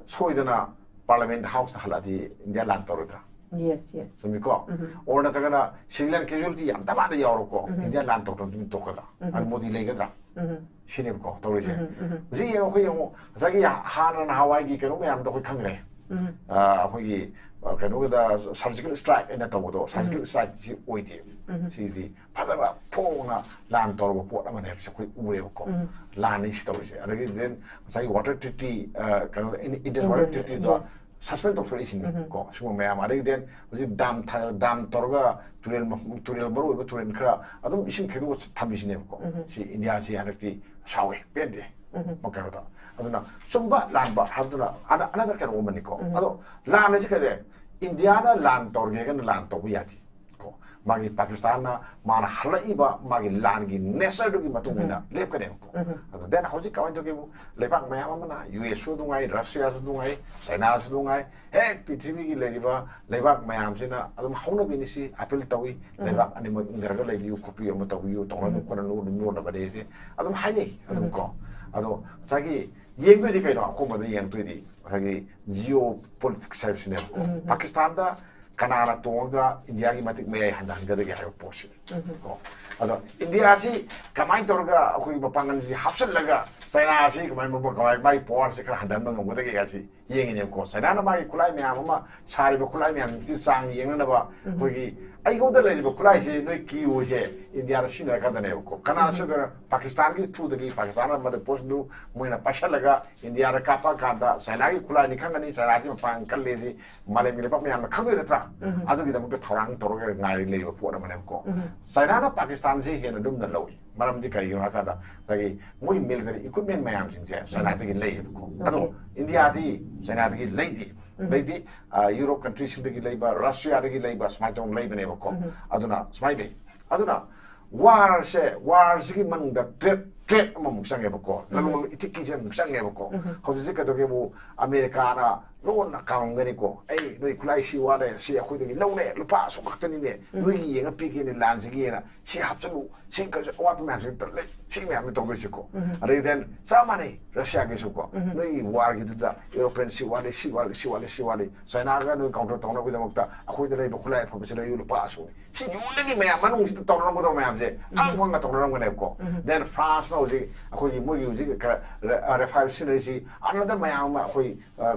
soidana parliament house haladi India land torodra yes so mi ko or na tagana civilian casualty yam dama da yaro ko India land torodra mi tokada al modi legadra sine ko torise ji ye ko yo sagi hanan hawai gi keno me am do ko khangre khoi kano da surgical strike ena to surgical strike si oidi si di padaba pona lan torbo po amane se khoi ure ko lan is to se aragi then sai water treaty kano in this water treaty do suspend of is ni ko sumo me amari then uji dam torga turel baru turen kra adum isin kedo tamisine ko si India si hanakti sawe pende makaro aduna sumba lanba haduna another kind of woman ko ado lan is kare Indiana land torge kan land to yati ko magi Pakistan na mana halaiba magi land gi nesa du gi matungina lep ka dem ko ado den hoji kawan to ge lepak mayam mana US su dungai Russia su dungai China su dungai pithribi gi lepak mayam sina adum hauna binisi appeal tawi lepak ani mo ngarga lebi copy mo tawi to nganu kono no da badese adum haini adum ko ado sagi yengbe di kaino ko mo da yeng tu di sagi geopolitical service ne ko Pakistan da kanara tonga India gi matik me handang ga de ga posi ko ado India si kamai torga khoi bapangan si hapsal laga China si kamai mo kamai bai por se kra handang ngam mo de ga si yengi ne ko China na mai kulai me ama sari ba kulai me am ti sang yeng na ba khoi gi ai go da le ba kulai se noi ki o se India ra sin ka da ne ko kana se da Pakistan gi thu de gi Pakistan ma de post du mo na pasha laga India ra ka pa ka da China gi kulai ni khang ni China si pang kal le si male mi le pa me am khang do tra adu gi da mo thorang torga ngai le ba po na ma ne ko China na Pakistan si he na dum na lowi maram di kai ha ka da sagi moi military equipment mayam sing se China de gi le ko ado India di China de gi le di Europe countries de gi le ba Russia de gi le ba smai tong le ne ba ko aduna smai de aduna war sigi mang da trade ma muk sang e ba ko na mo itiki se muk sang e ba ko ko ji ka do ge mo America na ꯂꯣꯟꯅ ꯀꯥꯎꯝꯒꯅꯤꯀꯣ ꯑꯩ ꯅꯣꯏ ꯈꯨꯠꯂꯥꯏꯁꯤ ꯋꯥꯠꯂꯦ ꯁꯤ ꯑꯩꯈꯣꯏꯗꯒꯤ ꯂꯧꯅꯦ ꯂꯨꯄꯥ ꯑꯁꯨꯛ ꯈꯛꯇꯅꯤꯅꯦ ꯅꯣꯏꯒꯤ ꯌꯦꯡꯉ ꯄꯤꯒꯦꯅꯦ ꯂꯥꯟꯁꯤꯒꯤꯅ ꯁꯤ ꯍꯥꯞꯆꯜꯂꯨ ꯁꯤ ꯑꯋꯥꯠꯄ ꯃꯌꯥꯝꯁꯤ ꯂꯩ ꯁꯤ ꯃꯌꯥꯝꯅ ꯇꯧꯗꯣꯏꯁꯤꯀꯣ ꯑꯗꯒꯤ ꯗꯦꯟ ꯆꯞ ꯃꯥꯟꯅꯩ ꯔꯁꯤꯌꯥꯒꯤꯁꯨꯀꯣ ꯅꯣꯏꯒꯤ ꯋꯥꯔꯒꯤꯗꯨꯗ ꯌꯨꯔꯣꯄꯤꯌꯟ ꯁꯤ ꯋꯥꯠꯂꯤ ꯁꯤ ꯋꯥꯠꯂꯤ ꯁꯤ ꯋꯥꯠꯂꯤ ꯁꯤ ꯋꯥꯠꯂꯤ ꯆꯥꯏꯅꯥꯒ ꯅꯣꯏ ꯀꯥꯎꯟꯇꯔ ꯇꯧꯅꯕꯒꯤꯗꯃꯛꯇ ꯑꯩꯈꯣꯏꯗ ꯂꯩꯕ ꯈꯨꯠꯂꯥꯏ ꯑꯐꯕꯁꯤ ꯂꯩꯌꯨ ꯂꯨꯄꯥ ꯑꯁꯨꯛꯅꯤ ꯁꯤ ꯌꯣꯟꯅꯒꯤ ꯃꯌꯥꯝ ꯃꯅꯨꯡꯁꯤꯗ ꯇꯧꯅꯔꯝꯒꯗꯕ ꯃꯌꯥꯝꯁꯦ ꯑꯪꯐꯪꯒ ꯇꯧꯅꯔꯝꯒꯅꯦꯕꯀꯣ ꯗꯦꯟ ꯐ꯭ꯔꯥꯟꯁꯅ ꯍꯧꯖꯤꯛ ꯑꯩꯈꯣꯏꯒꯤ ꯃꯣꯏꯒꯤ ꯍꯧꯖꯤꯛ ꯔꯦꯐꯥꯏꯜ ꯁꯤꯅꯔꯤꯁꯤ ꯑꯅꯗꯔ ꯃꯌꯥꯝ ꯑꯃ ꯑꯩꯈꯣꯏ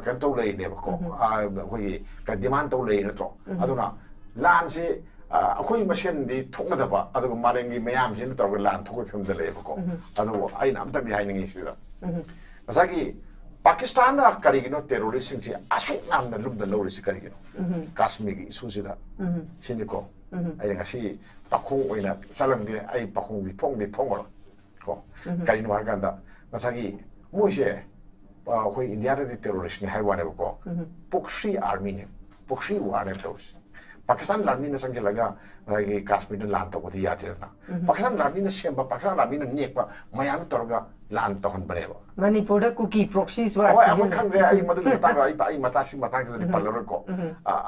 ꯀꯩꯅꯣ ꯇꯧ ꯂꯩꯔꯤꯅꯦꯕꯀꯣ ꯑꯩꯈꯣꯏꯒꯤ ꯗꯤꯃꯥꯟ ꯇꯧ ꯂꯩꯔꯤ ꯅꯠꯇ꯭ꯔꯣ ꯑꯗꯨꯅ ꯂꯥꯟꯁꯤ ꯑꯩꯈꯣꯏ ꯃꯁꯦꯟꯗꯤ ꯊꯣꯛꯅꯗꯕ ꯑꯗꯨꯒ ꯃꯥꯂꯦꯝꯒꯤ ꯃꯌꯥꯝꯁꯤꯅ ꯇꯧꯔꯒ ꯂꯥꯟ ꯊꯣꯛꯄꯒꯤ ꯐꯤꯕꯝꯗ ꯂꯩꯌꯦꯕꯀꯣ ꯑꯗꯨꯕꯨ ꯑꯩꯅ ꯑꯝꯇꯪꯗꯤ ꯍꯥꯏꯅꯤꯡꯉꯤ ꯁꯤꯗ ꯉꯁꯥꯏꯒꯤ ꯄꯥꯀꯤꯁꯇꯥꯟꯅ ꯀꯔꯤꯒꯤꯅꯣ ꯇꯦꯔꯣꯔꯤꯁꯁꯤꯡꯁꯤ ꯑꯁꯨꯛ ꯌꯥꯝꯅ ꯂꯨꯝꯅ ꯂꯧꯔꯤꯁꯤ ꯀꯔꯤꯒꯤꯅꯣ ꯀꯥಶ್ꯃꯤꯔꯒꯤ ꯏꯁꯨꯁꯤꯗ ꯁꯤꯅꯤꯀꯣ ꯑꯩꯅ ꯉꯁꯤ ꯄꯥꯈꯣꯡ ꯑꯣꯏꯅ ꯆꯠꯂꯝꯒꯦ ꯑꯩ ꯄꯥꯈꯣꯡꯗꯤ ꯐꯣꯡꯉꯔꯣꯏ ꯀꯣ ꯀꯔꯤꯅꯣ ꯍꯥꯏꯔꯀꯥꯟꯗ ꯉꯁꯥꯏꯒꯤ ꯃꯣꯏꯁꯦ ꯑꯩꯈꯣꯏ ꯏꯟꯗꯤꯌꯥꯗꯗꯤ ꯇꯦꯔꯣꯔꯤꯁꯅꯤ ꯍꯥꯏꯕ ꯋꯥꯅꯦꯕꯀꯣ ꯄꯣꯛꯁ꯭ꯔꯤ ꯑꯥꯔꯃꯤꯅꯦ ꯄꯣꯛꯁ꯭ꯔꯤ ꯋꯥꯔꯅꯦꯕ ꯇꯧꯔꯤꯁꯤ ꯄꯥꯀꯤꯁꯇꯥꯟ ꯂꯥꯟꯃꯤꯅ ꯆꯪꯁꯤꯜꯂꯒ ꯑꯩꯈꯣꯏꯒꯤ ꯀꯥಶ್ꯃꯤꯔꯗ ꯂꯥꯟ ꯇꯧꯕꯗꯤ ꯌꯥꯗ꯭ꯔꯦꯗꯅ ꯄꯥꯀꯤꯁꯇꯥꯟ ꯂꯥꯟꯃꯤꯅ ꯁꯦꯝꯕ ꯄꯥꯀꯤꯁꯇꯥꯟ ꯂꯥꯟꯃꯤꯅ ꯅꯦꯛꯄ ꯃꯌꯥꯝꯅ ꯇꯧꯔꯒ ꯂꯥꯟ ꯇꯧꯍꯟꯕꯅꯦꯕ ꯃꯅꯤꯄꯨꯔꯗ ꯀꯨꯀꯤ ꯄ꯭ꯔꯣꯛꯁꯤꯁ ꯍꯣꯏ ꯋꯥꯔ ꯑꯩꯈꯣꯏ ꯈꯪꯗ꯭ꯔꯦ ꯑꯩ ꯃꯗꯨꯒꯤ ꯃꯇꯥꯡꯗ ꯑꯩ ꯃꯇꯥꯡꯁꯤꯗꯗꯤ ꯄꯜꯂꯔꯣꯏꯀꯣ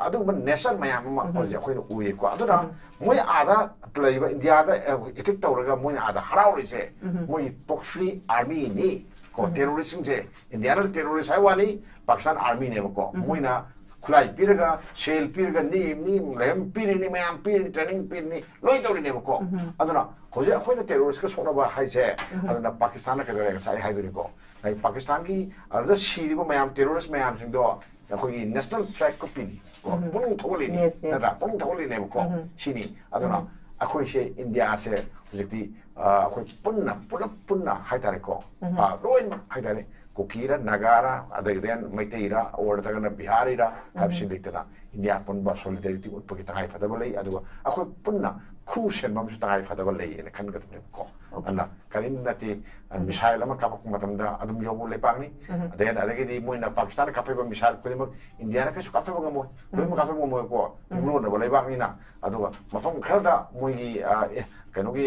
ꯑꯗꯨꯒꯨꯝꯕ ꯅꯦꯁꯟ ꯃꯌꯥꯝ ꯑꯃ ꯍꯧꯖꯤꯛ ꯑꯩꯈꯣꯏꯅ ꯎꯏꯌꯦꯀꯣ ꯑꯗꯨꯅ ꯃꯣꯏ ꯑꯥꯗ ꯂꯩꯕ ꯏꯟꯗꯤꯌꯥꯗ ꯑꯦꯇꯦꯛ ꯇꯧꯔꯒ ꯃꯣꯏꯅ ꯑꯥꯗ ꯍꯔꯥꯎꯔꯤꯁꯦ ꯃꯣꯏꯒꯤ ꯄꯣꯛꯁ꯭ꯔꯤ ꯑꯥꯔꯃꯤꯅꯤ ꯀꯣ ꯇꯦꯔꯣꯔꯤꯁꯁꯤꯡꯁꯦ ꯏꯟꯗꯤꯌꯥꯗ ꯇꯦꯔꯣꯔꯤꯁ ꯍꯥꯏꯕ ꯋꯥꯅꯤ ꯄꯥꯀꯤꯁꯇꯥꯟ ꯑꯥꯔꯃꯤꯅꯦꯕꯀꯣ ꯃꯣꯏꯅ ꯈꯨꯠꯂꯥꯏ ꯄꯤꯔꯒ ꯁꯦꯜ ꯄꯤꯔꯒ ꯂꯩꯍꯝ ꯄꯤꯔꯤꯅꯤ ꯃꯌꯥꯝ ꯄꯤꯔꯤꯅꯤ ꯇ꯭ꯔꯦꯅꯤꯡ ꯄꯤꯔꯤꯅꯤ ꯂꯣꯏ ꯇꯧꯔꯤꯅꯦꯕꯀꯣ ꯑꯗꯨꯅ ꯍꯧꯖꯤꯛ ꯑꯩꯈꯣꯏꯅ ꯇꯦꯔꯣꯔꯤꯁꯀ ꯁꯣꯛꯅꯕ ꯍꯥꯏꯁꯦ ꯑꯗꯨꯅ ꯄꯥꯀꯤꯁꯇꯥꯟꯅ ꯀꯩꯗꯧꯔꯦ ꯉꯁꯥꯏ 하이ꯗꯨꯅꯤꯀꯣ ꯄꯥꯀꯤꯁꯇꯥꯟꯒꯤ ꯑꯗꯨꯗ ꯁꯤꯔꯤꯕ ꯃꯌꯥꯝ ꯇꯦꯔꯣꯔꯤꯁ ꯃꯌꯥꯝꯁꯤꯡꯗꯣ ꯑꯩꯈꯣꯏꯒꯤ ꯅꯦꯁꯅꯦꯜ ꯐ꯭ꯂꯦꯒ ꯄꯤꯅꯤ ꯀꯣ ꯄꯨꯛꯅꯤꯡ ꯊꯧꯒꯠꯂꯤꯅꯤ ꯅꯠꯇ꯭ꯔꯥ ꯄꯨꯛꯅꯤꯡ ꯊꯧꯒꯠꯂꯤꯅꯦꯕꯀꯣ ꯁꯤꯅꯤ ꯑꯗꯨꯅ ꯑꯩꯈꯣꯏꯁꯦ ꯏꯟꯗꯤꯌꯥꯁꯦ ꯍꯧꯖꯤꯛꯇꯤ ꯑꯩꯈꯣꯏ ꯄꯨꯂꯞ ꯄꯨꯟꯅ ꯍꯥꯏꯇꯥꯔꯦꯀꯣ ꯂꯣꯏꯅꯃꯛ ꯍꯥꯏꯇꯥꯔꯦ ꯀꯨꯀꯤꯔ ꯅꯥꯒꯥꯔ ꯑꯗꯒꯤ ꯃꯩꯇꯩꯔ ꯑꯣꯔ ꯅꯠꯇ꯭ꯔꯒꯅ ꯕꯤꯍꯥꯔꯤꯔ ꯍꯥꯏꯕꯁꯤ ꯂꯩꯇꯅ ꯏꯟꯗꯤꯌꯥ ꯄꯨꯟꯕ ꯁꯣꯂꯤꯗꯔꯤꯇꯤ ꯎꯠꯄꯒꯤ ꯇꯉꯥꯏꯐꯗꯕ ꯂꯩ ꯑꯗꯨꯒ ꯑꯩꯈꯣꯏ ꯄꯨꯟꯅ ꯈꯨ ꯁꯦꯟꯕ ꯑꯃꯁꯨ ꯇꯉꯥꯏꯐꯗꯕ ꯂꯩꯌꯦꯅ ꯈꯟꯒꯗꯕꯅꯦꯕꯀꯣ ꯑꯗꯨꯅ ꯀꯔꯤꯝ ꯅꯠꯇꯦ ꯃꯤꯁꯥꯏꯜ ꯑꯃ ꯀꯥꯞꯄꯛꯄ ꯃꯇꯝꯗ ꯑꯗꯨꯝ ꯌꯧꯕ ꯂꯩꯄꯥꯛꯅꯤ ꯑꯗꯒꯤꯗꯤ ꯃꯣꯏꯅ ꯄꯥꯀꯤꯁꯇꯥꯟꯅ ꯀꯥꯞꯄꯤꯕ ꯃꯤꯁꯥꯏꯜ ꯈꯨꯗꯤꯡꯃꯛ ꯏꯟꯗꯤꯌꯥꯅ ꯀꯩꯁꯨ ꯀꯥꯞꯊꯕ ꯉꯝꯃꯣꯏ ꯂꯣꯏꯅꯃꯛ ꯀꯥꯞꯊꯕ ꯉꯝꯃꯣꯏꯀꯣ ꯌꯨꯝꯂꯣꯟꯅꯕ ꯂꯩꯕꯥꯛꯅꯤꯅ ꯑꯗꯨꯒ ꯃꯐꯝ ꯈꯔꯗ ꯃꯣꯏꯒꯤ ꯀꯩꯅꯣꯒꯤ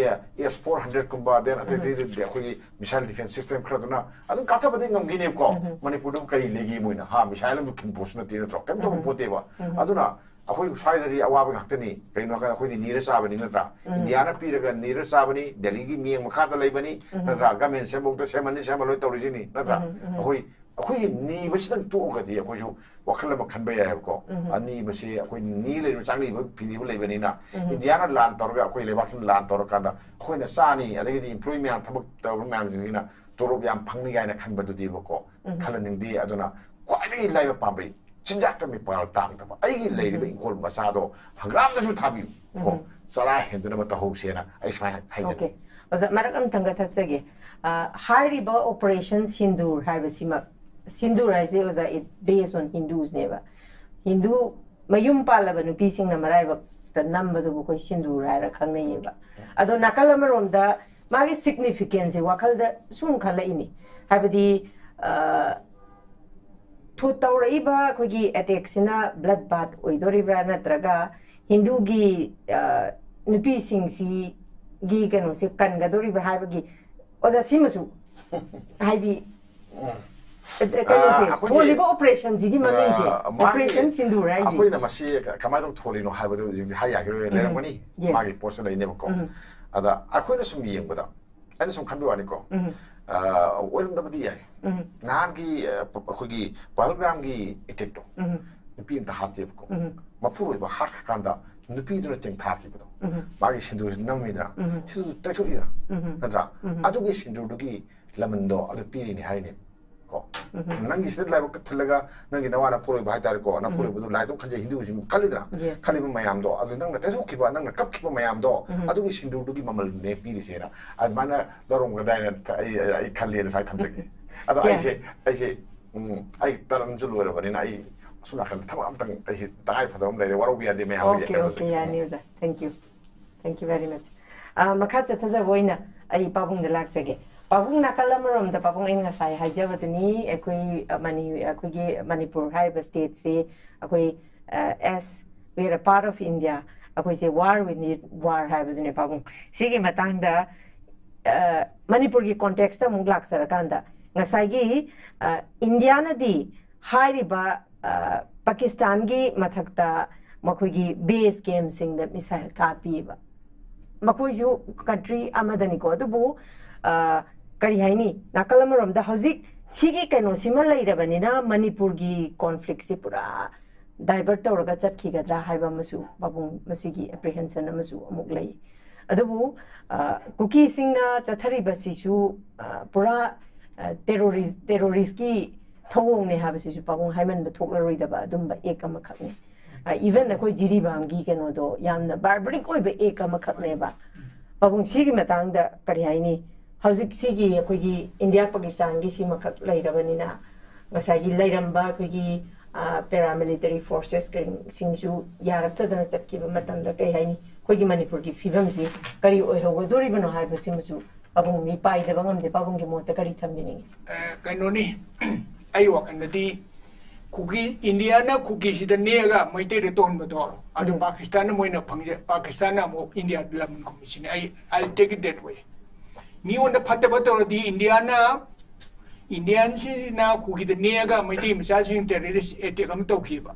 S-400ꯀꯨꯝꯕ ꯗꯦꯟ ꯑꯇꯩ ꯑꯩꯈꯣꯏꯒꯤ ꯃꯤꯁꯥꯏꯜ ꯗꯤꯐꯦꯟꯁ ꯁꯤꯁꯇꯦꯝ ꯈꯔꯗꯨꯅ ꯑꯗꯨꯝ ꯀꯥꯞꯊꯕꯗꯤ ꯉꯝꯈꯤꯅꯦꯕꯀꯣ ꯃꯅꯤꯄꯨꯔꯗꯕꯨ ꯀꯔꯤ ꯂꯩꯒꯦ ꯃꯣꯏꯅ ꯃꯤꯁꯥꯏꯜ ꯑꯃꯁꯨ ꯈꯤꯟꯄꯣꯠꯁꯨ ꯅꯠꯇꯦ ꯅꯠꯇ꯭ꯔꯣ ꯀꯩꯝ ꯇꯧꯕ ꯄꯣꯠꯇꯦꯕ ꯑꯗꯨꯅ ꯑꯩꯈꯣꯏ ꯁ꯭ꯋꯥꯏꯗꯗꯤ ꯑꯋꯥꯕ ꯉꯥꯛꯇꯅꯤ ꯀꯩꯅꯣ ꯍꯥꯏꯔꯀꯥꯟꯗ ꯑꯩꯈꯣꯏꯗꯤ ꯅꯤꯔ ꯆꯥꯕꯅꯤ ꯅꯠꯇ꯭ꯔꯥ ꯏꯟꯗꯤꯌꯥꯅ ꯄꯤꯔꯒ ꯅꯤꯔ ꯆꯥꯕꯅꯤ ꯗꯦꯜꯂꯤꯒꯤ ꯃꯤꯠꯌꯦꯡ ꯃꯈꯥꯗ ꯂꯩꯕꯅꯤ ꯅꯠꯇ꯭रा ꯒꯃꯦꯟ ꯁꯦꯝꯕꯧꯗ ꯁꯦꯝꯕ ꯂꯣꯏ ꯇꯧꯔꯤꯁꯤꯅꯤ ꯅꯠꯇ꯭ꯔꯥ ꯑꯩꯈꯣꯏꯒꯤ ꯅꯤꯕꯁꯤꯗꯪ ꯇꯣꯛꯑꯒꯗꯤ ꯑꯩꯈꯣꯏꯁꯨ ꯋꯥꯈꯜ ꯑꯃ ꯈꯟꯕ ꯌꯥꯏꯕꯀꯣ ꯑꯅꯤꯕꯁꯤ ꯑꯩꯈꯣꯏ ꯅꯤ ꯂꯩꯕ ꯆꯥꯛꯅꯤꯕ ꯐꯤꯅꯤꯕ ꯂꯩꯕꯅꯤꯅ ꯏꯟꯗꯤꯌꯥꯅ ꯂꯥꯟ ꯇꯧꯔꯒ ꯑꯩꯈꯣꯏ ꯂꯩꯕꯥꯛꯁꯤꯅ ꯂꯥꯟ ꯇꯧꯔꯀꯥꯟꯗ ꯑꯩꯈꯣꯏꯅ ꯆꯥꯅꯤ ꯑꯗꯒꯤꯗꯤ ꯏꯝꯄ꯭ꯂꯣꯏ ꯃꯌꯥꯝ ꯊꯕꯛ ꯇꯧꯕ ꯃꯌꯥꯝꯁꯤꯡꯁꯤꯅ ꯇꯣꯂꯣꯞ ꯌꯥꯝ ꯐꯪꯅꯤ ꯀꯥꯏꯅ ꯈꯟꯕꯗꯨꯗꯤꯕꯀꯣ ꯈꯜꯍꯟꯅꯤꯡꯗꯦ ꯑꯗꯨꯅ ꯈ꯭ꯋꯥꯏꯗꯒꯤ ꯂꯥꯏꯕ ꯄꯥꯝꯕꯩ ꯆꯤꯟꯖꯥꯛꯇ ꯃꯤꯄꯥꯜ ꯇꯥꯡꯗꯕ ꯑꯩꯒꯤ ꯂꯩꯔꯤꯕ ꯏꯪꯈꯣꯜ ꯃꯆꯥꯗꯣ ꯍꯪꯒꯥꯝꯗꯁꯨ ꯊꯥꯕꯤꯌꯨ ꯀꯣ ꯆꯔꯥ ꯍꯦꯟꯗꯅꯕ ꯇꯧꯍꯧꯁꯦꯅ ꯑꯩ ꯁꯨꯃꯥꯏꯅ ꯍꯥꯏꯖꯅꯤꯡꯉꯤ ꯑꯣꯖꯥ ꯃꯔꯛ ꯑꯃꯇꯪꯒ ꯊꯠꯆꯒꯦ ꯍꯥꯏꯔꯤꯕ ꯑꯣꯄꯔꯦꯁꯟ ꯁꯤꯟꯗꯨꯔ ꯍꯥꯏꯕꯁꯤꯃꯛ ꯁꯤꯟꯗꯨꯔ ꯍꯥꯏꯁꯦ ꯑꯣꯖꯥ ꯏꯠ ꯕꯦꯁ ꯑꯣꯟ ꯍꯤꯟꯗꯨꯁꯅꯦꯕ ꯍꯤꯟꯗꯨ ꯃꯌꯨꯝ ꯄꯥꯜꯂꯕ ꯅꯨꯄꯤꯁꯤꯡꯅ ꯃꯔꯥꯏꯕꯛꯇ ꯅꯝꯕꯗꯨꯕꯨ ꯑꯩꯈꯣꯏ ꯁꯤꯟꯗꯨꯔ ꯍꯥꯏꯔ ꯈꯪꯅꯩꯌꯦꯕ ꯑꯗꯣ ꯅꯥꯀꯜ ꯑꯃꯔꯣꯝꯗ ꯃꯥꯒꯤ ꯁꯤꯒꯅꯤꯐꯤꯀꯦꯟꯁꯁꯦ ꯋꯥꯈꯜꯗ ꯁꯨꯝ ꯈꯜꯂꯛꯏꯅꯤ ꯍꯥꯏꯕꯗꯤ ꯇꯧꯔꯛꯏꯕ ꯑꯩꯈꯣꯏꯒꯤ ꯑꯦꯇꯦꯛꯁꯤꯅ ꯕ꯭ꯂꯗ ꯕꯥꯊ ꯑꯣꯏꯗꯣꯔꯤꯕ꯭ꯔꯥ ꯅꯠꯇ꯭ꯔꯒ ꯍꯤꯟꯗꯨꯒꯤ ꯅꯨꯄꯤꯁꯤꯡꯁꯤꯒꯤ ꯀꯩꯅꯣꯁꯦ ꯀꯟꯒꯗꯣꯔꯤꯕ꯭ꯔꯥ ꯍꯥꯏꯕꯒꯤ ꯑꯣꯖꯥ ꯁꯤꯃꯁꯨ ꯍꯥꯏꯗꯤ ꯀꯩꯅꯣꯁꯦ ꯊꯣꯜꯂꯤꯕ ꯑꯣꯄꯔꯦꯁꯟꯁꯤꯒꯤ ꯃꯃꯤꯡꯁꯦ ꯑꯣꯄꯔꯦꯁꯟ ꯁꯤꯟꯗꯨꯔ ꯍꯥꯏꯁꯦ ꯑꯩꯈꯣꯏꯅ ꯃꯁꯤ ꯀꯃꯥꯏꯅ ꯇꯧ ꯊꯣꯜꯂꯤꯅꯣ ꯍꯥꯏꯕꯗꯨ ꯍꯧꯖꯤꯛ ꯍꯥꯏ ꯌꯥꯈꯤꯔꯣꯏ ꯂꯩꯔꯝꯒꯅꯤ ꯃꯥꯒꯤ ꯄꯣꯠꯁꯨ ꯂꯩꯅꯦꯕꯀꯣ ꯑꯗ ꯑꯩꯈꯣꯏꯅ ꯁꯨꯝ ꯌꯦꯡꯕꯗ ꯑꯩꯅ ꯁꯨꯝ ꯈꯟꯕ ꯋꯥꯅꯤꯀꯣ ꯑꯣꯏꯔꯝꯗꯕꯗꯤ ꯌꯥꯏ ꯅꯍꯥꯟꯒꯤ ꯑꯩꯈꯣꯏꯒꯤ ꯄꯍꯜꯒ꯭ꯔꯥꯝꯒꯤ ꯏꯇꯦꯛꯇꯣ ꯅꯨꯄꯤ ꯑꯝꯇ ꯍꯥꯠꯇꯦꯕꯀꯣ ꯃꯄꯨꯔꯣꯏꯕ ꯍꯥꯠꯈ꯭ꯔꯀꯥꯟꯗ ꯅꯨꯄꯤꯗꯨꯅ ꯇꯦꯡꯊꯥꯈꯤꯕꯗꯣ ꯃꯥꯒꯤ ꯁꯤꯟꯗꯨꯔꯁꯤ ꯅꯝꯃꯤꯗꯅ ꯁꯤꯗꯨ ꯇꯩꯊꯣꯛꯏꯗꯅ ꯅꯠꯇ꯭ꯔꯥ ꯑꯗꯨꯒꯤ ꯁꯤꯟꯗꯨꯔꯗꯨꯒꯤ ꯂꯃꯟꯗꯣ ꯑꯗꯨ ꯄꯤꯔꯤꯅꯤ ꯍꯥꯏꯔꯤꯅꯦ ꯀꯣ ꯅꯪꯒꯤ ꯁꯤꯗ ꯂꯥꯏꯕꯛꯇ ꯊꯤꯜꯂꯒ ꯅꯪꯒꯤ ꯅꯋꯥ ꯅꯄꯨꯔꯣꯏꯕ ꯍꯥꯏꯇꯥꯔꯦꯀꯣ ꯅꯄꯨꯔꯣꯏꯕꯗꯨ ꯂꯥꯏꯗꯣ ꯈꯟꯖꯩ ꯍꯤꯟꯗꯨꯁꯤ ꯈꯜꯂꯤꯗꯅ ꯈꯜꯂꯤꯕ ꯃꯌꯥꯝꯗꯣ ꯑꯗꯨ ꯅꯪꯅ ꯇꯩꯊꯣꯛꯈꯤꯕ ꯅꯪꯅ ꯀꯞꯈꯤꯕ ꯃꯌꯥꯝꯗꯣ ꯑꯗꯨꯒꯤ ꯁꯤꯟꯗꯨꯔꯗꯨꯒꯤ ꯃꯃꯜꯅꯦ ꯄꯤꯔꯤꯁꯦꯅ ꯑꯗꯨꯃꯥꯏꯅ ꯂꯧꯔꯝꯒꯗ꯭ꯔꯥꯅ ꯑꯩ ꯈꯜꯂꯦꯅ ꯁꯨꯃꯥꯏꯅ ꯊꯝꯖꯒꯦ ꯑꯗꯣ ꯑꯩꯁꯦ ꯑꯩ ꯇꯔꯟꯁꯨ ꯂꯣꯏꯔꯕꯅꯤꯅ ꯑꯩ ꯑꯁꯣꯝ ꯅꯥꯀꯟꯗ ꯊꯕꯛ ꯑꯝꯇꯪ ꯑꯩꯁꯦ ꯇꯉꯥꯏꯐꯗꯕ ꯑꯃ ꯂꯩꯔꯦ ꯋꯥꯔꯧꯕ ꯌꯥꯗꯦ ꯃꯌꯥꯝ ꯑꯣꯀꯦ ꯌꯥꯅꯤ ꯑꯣꯖꯥ ꯊꯦꯡꯛ ꯌꯨ ꯚꯦꯔꯤ ꯃꯆ ꯃꯈꯥ ꯆꯠꯊꯖꯕ ꯑꯣꯏꯅ ꯑꯩ ꯄꯥꯕꯨꯡꯗ ꯂꯥꯛꯆꯒꯦ ꯄꯥꯕꯨꯡ ꯅꯥꯀꯜ ꯑꯃꯔꯣꯝꯗ ꯄꯥꯕꯨꯡ ꯑꯩꯅ ꯉꯁꯥꯏ ꯍꯥꯏꯖꯕꯗꯨꯅꯤ ꯑꯩꯈꯣꯏꯒꯤ ꯃꯅꯤꯄꯨꯔ ꯍꯥꯏꯔꯤꯕ ꯁ꯭ꯇꯦꯠꯁꯤ ꯑꯩꯈꯣꯏ ꯑꯦꯁ ꯋꯤ ꯑꯥꯔ ꯑ ꯄꯥꯔꯠ ꯑꯣꯐ ꯏꯟꯗꯤꯌꯥ ꯑꯩꯈꯣꯏꯁꯦ ꯋꯥꯔ ꯋꯤꯠ ꯋꯥꯔ ꯍꯥꯏꯕꯗꯨꯅꯦ ꯄꯥꯕꯨꯡ ꯁꯤꯒꯤ ꯃꯇꯥꯡꯗ ꯃꯅꯤꯄꯨꯔꯒꯤ ꯀꯣꯟꯇꯦꯛꯁꯇ ꯑꯃꯨꯛ ꯂꯥꯛꯆꯔꯀꯥꯟꯗ ꯉꯁꯥꯏꯒꯤ ꯏꯟꯗꯤꯌꯥꯅꯗꯤ ꯍꯥꯏꯔꯤꯕ Pakistan gi mathakta makhoi base game sing the missile ka piba makhoi ju country amadani ko dubu kari haini nakalamarom da hojik sigi kaino sima leirabanina Manipur gi conflict si pura divert tawraga chatkigadra haiba masu babung masigi apprehension amasu amuk lei adubu kuki singna chathari basisu pura terrorist ki thawong ne habasisu babung haiman bathok laroi daba dumba ekama khakne even akoi jiribam gi keno do yamna barbaric oiba ekama khakne ba babung sigi matang da kari haini hojik sigi akoi gi India Pakistan gi sima khak leirabanina ngasagi leiramba akoi gi paramilitary forces singju yaratadana chakkiba matamda kai haini khoigi Manipur gi fibam si kari oi hogo dori bano hai basimusu abung mi pai de bangam de babung gi mota kari thamini kainoni ai wakandati kuki India na kuki sida nega Meitei return bado adu Pakistan na moina phangje Pakistan na mo India lam commission I'll take it that way ni wanda phatta bato di India na Indian si na kuki de nega Meitei misasing terrorist attack am tawkiba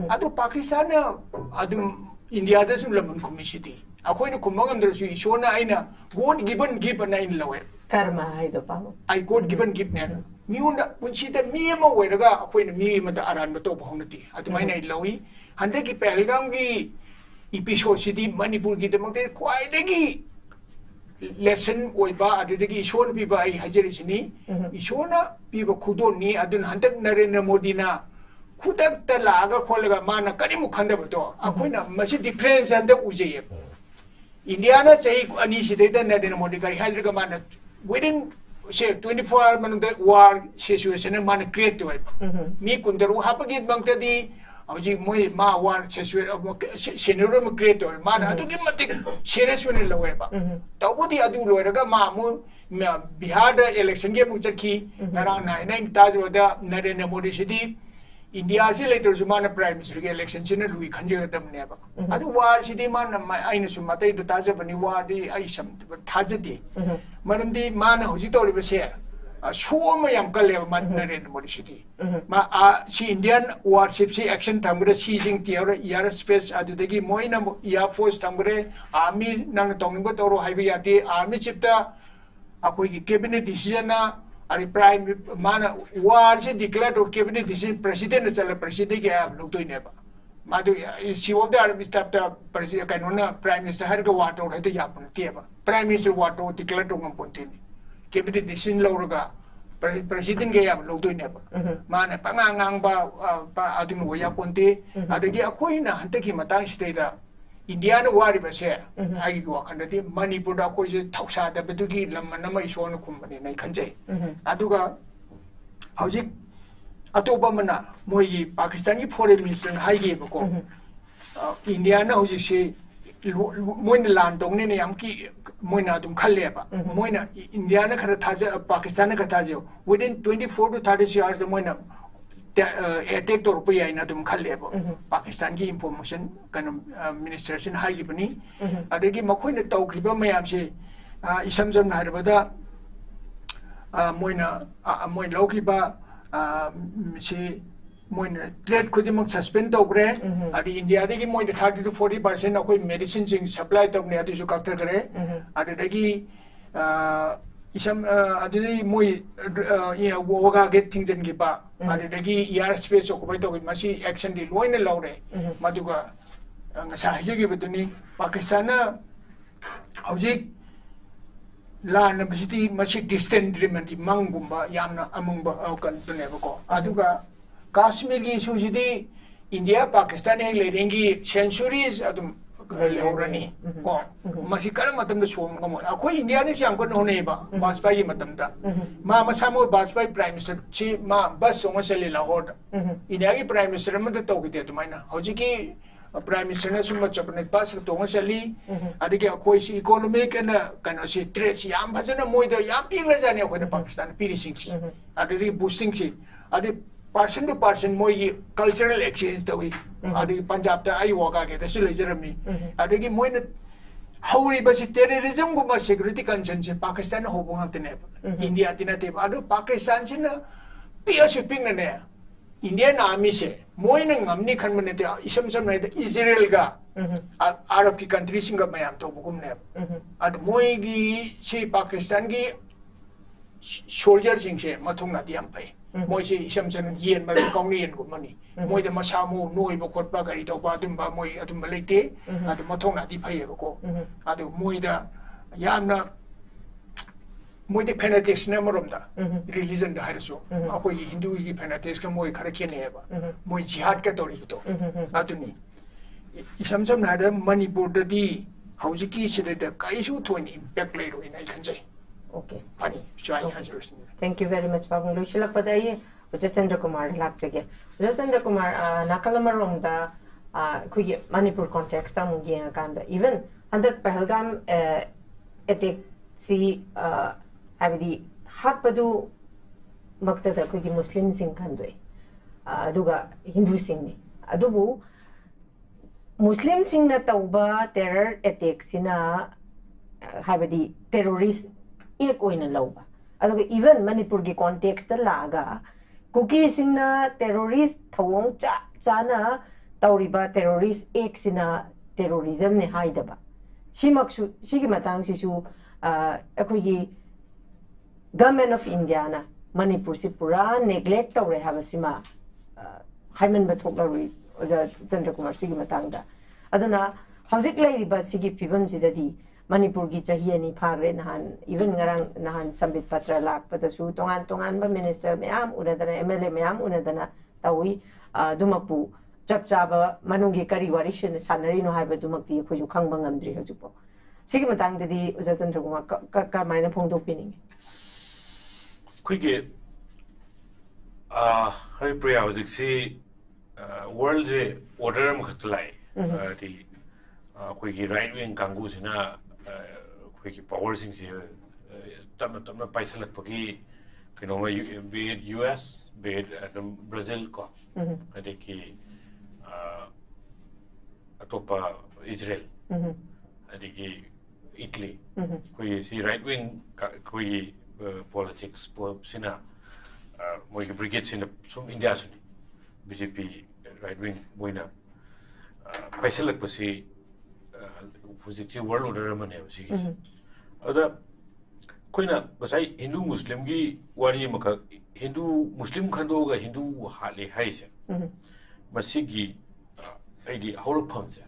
adu Pakistan na adu India da sum lam commission ti akoi na kumangam dar su ishona aina god given na in lawe karma hai do pawo I god given give ne mi wanda punchi da mi ma weraga akoi na mi ma da aran ba to bahonati adu mai nai lawi hande ki pelgam gi episode si di Manipur gi demang kwai degi lesson oiba adudagi ishon piba ai hajari sini ishona piba khudon ni adun hantak Narendra Modi na khudak ta laga kholaga mana karimu khanda bato akoina masi difference anda uje India na chai ani sideda Narendra Modi kari hajriga mana within say 24 hours manung war situation mana create to mi kundaru hapagi bangta di Aji moi ma war scenario mo create or man adu ki matik serious one lawe ba tawbudi adu loiraga ma mu Bihar da election ge mu chaki narang na nai tajwa da Narendra Modi sidi India se later sumana prime minister ge election china lui khanje dam ne ba adu war sidi man aina sumatai da tajwa bani war di ai sam thajati marandi man hoji tori ba se Shoma yam kale man Narendra Modi city. Ma si Indian warship si action tambre seizing tiara yara space adudagi moina ya force tambre army nang tongbo toro haibi yati army chipta akoi ki cabinet decision na ari prime mana war se declare to cabinet decision president na chala president ke ab log to ne ba madu si of the army staff ta president kanona prime minister har ko wato hate ya pun ke ba prime minister wato declare to ngam pontin cabinet decision lauraga president ge yam log doine ba mana pangangang ba adun wo ya ponte adagi akoi na hantaki matang sida India na wari ba se agi ko kandati Manipur da ko je thausa da bedugi lamna mai so na kumbani nai khanje aduga hojik atoba mana moi Pakistan gi foreign minister na haige ba ko India na hojik se moina land dong ne yam ki moina dum khalle ba moina India na khara thaja Pakistan na khara thaja within 24 to 30 hours moina attack to rupiah ina dum khalle ba Pakistan ki information kan minister sin hai gi bani adegi makhoi na tawkriba mayam se isam jam na harba moina moin lokriba se moina trade khudimok suspend tawgre adi India degi moina 30 to 40% akoi medicine sing supply tawne adu su kakter gre adegi isam adegi moi ya woga get things and giba adegi air space occupy to masi action di loina laure maduga ngasa hijagi beduni Pakistan na hojik la na bisiti masi distant remandi mangumba yamna amungba kan tuneba ko aduga Kashmir ki issue sidi India Pakistan he lerengi centuries adum leurani ko masi kar matam da som ngamo akoi India ni siang kon hone ba Bajpai gi matam da ma masamo Bajpai prime minister chi ma bas song sele Lahore India gi prime minister ma da tawgi de tumaina hoji ki prime minister na summa chapne pas to ngasali adigi akoi si economic na kana si trade si am bhajana moi da yam pingla jane ko Pakistan piri sing si adigi boosting si adi person to person moi cultural exchange tawi adi Punjab ta ai woga ge da sile jerami adi moi na hauri ba terrorism go ma security concern se Pakistan ho bong hatne India tina te adu Pakistan sin na pia shipping na ne Indian army se moi na ngamni khan mane te isam sam na Israel ga Arab ki country singa mayam to bugum ne ad moi gi si Pakistan gi soldier sing se mathong na diam pai moi se isam sam yen ma kong ni yen gu mani moi de masamu noi ba khot ba gari to ba dum ba moi adum leite ad mathong na di pai ko ad moi da yamna moi de fanatics na morom da religion da haraso akoi hindu gi fanatics ka moi khara kene ba moi jihad ka tori to aduni isam sam na da Manipur da di haujiki sida da kaisu to ni impact lai ro ina khanjai okay pani shai hazarus thank you very much babung lo shila padai uja Chandra Kumar lak jage uja Chandra Kumar nakalamar da kuigi Manipur context ta mun gen kan da even under Pahalgam attack si abdi hapadu makta da kuigi Muslim sing kan doi aduga Hindu sing ni adubu Muslim sing na tauba terror attack sina habadi terrorist ek oina lauba aduga even Manipur gi context ta laga kuki sing na terrorist thawong chana tauriba terrorist ek sina terrorism ne haidaba simaksu sigi matang sisu akogi government of India na Manipur si pura neglect taure habasima haiman bathoklarui oja Chandra Kumar sigi matang da aduna hojik lairiba sigi phibam jidadi Manipur gi chahi ani phagre nahan even ngarang nahan sambit patra lak patasu tongan ba minister mayam unadana MLA mayam unadana tawi dumapu chap chaba manungi kari wari shin sanari no haiba dumakti khoju khangba ngamdri hojupo sigi matang dadi uja Chandra Kumar ka maina phongdok pining kuige hari priya hojik si world je order ma khatlai di kuigi right wing kangu sina kuigi power sing si tamna paisa lakpagi kino ma be it US be it Brazil ko ade ki atopa Israel ade ki Italy kuigi si right wing kuigi politics po sina moi brigade sina sum India suni BJP right wing moina paisa lakpasi hujikchi world order mane si ada koina gasai Hindu Muslim gi wari maka Hindu Muslim khando ga Hindu hale haise masigi aidi hawrak phamse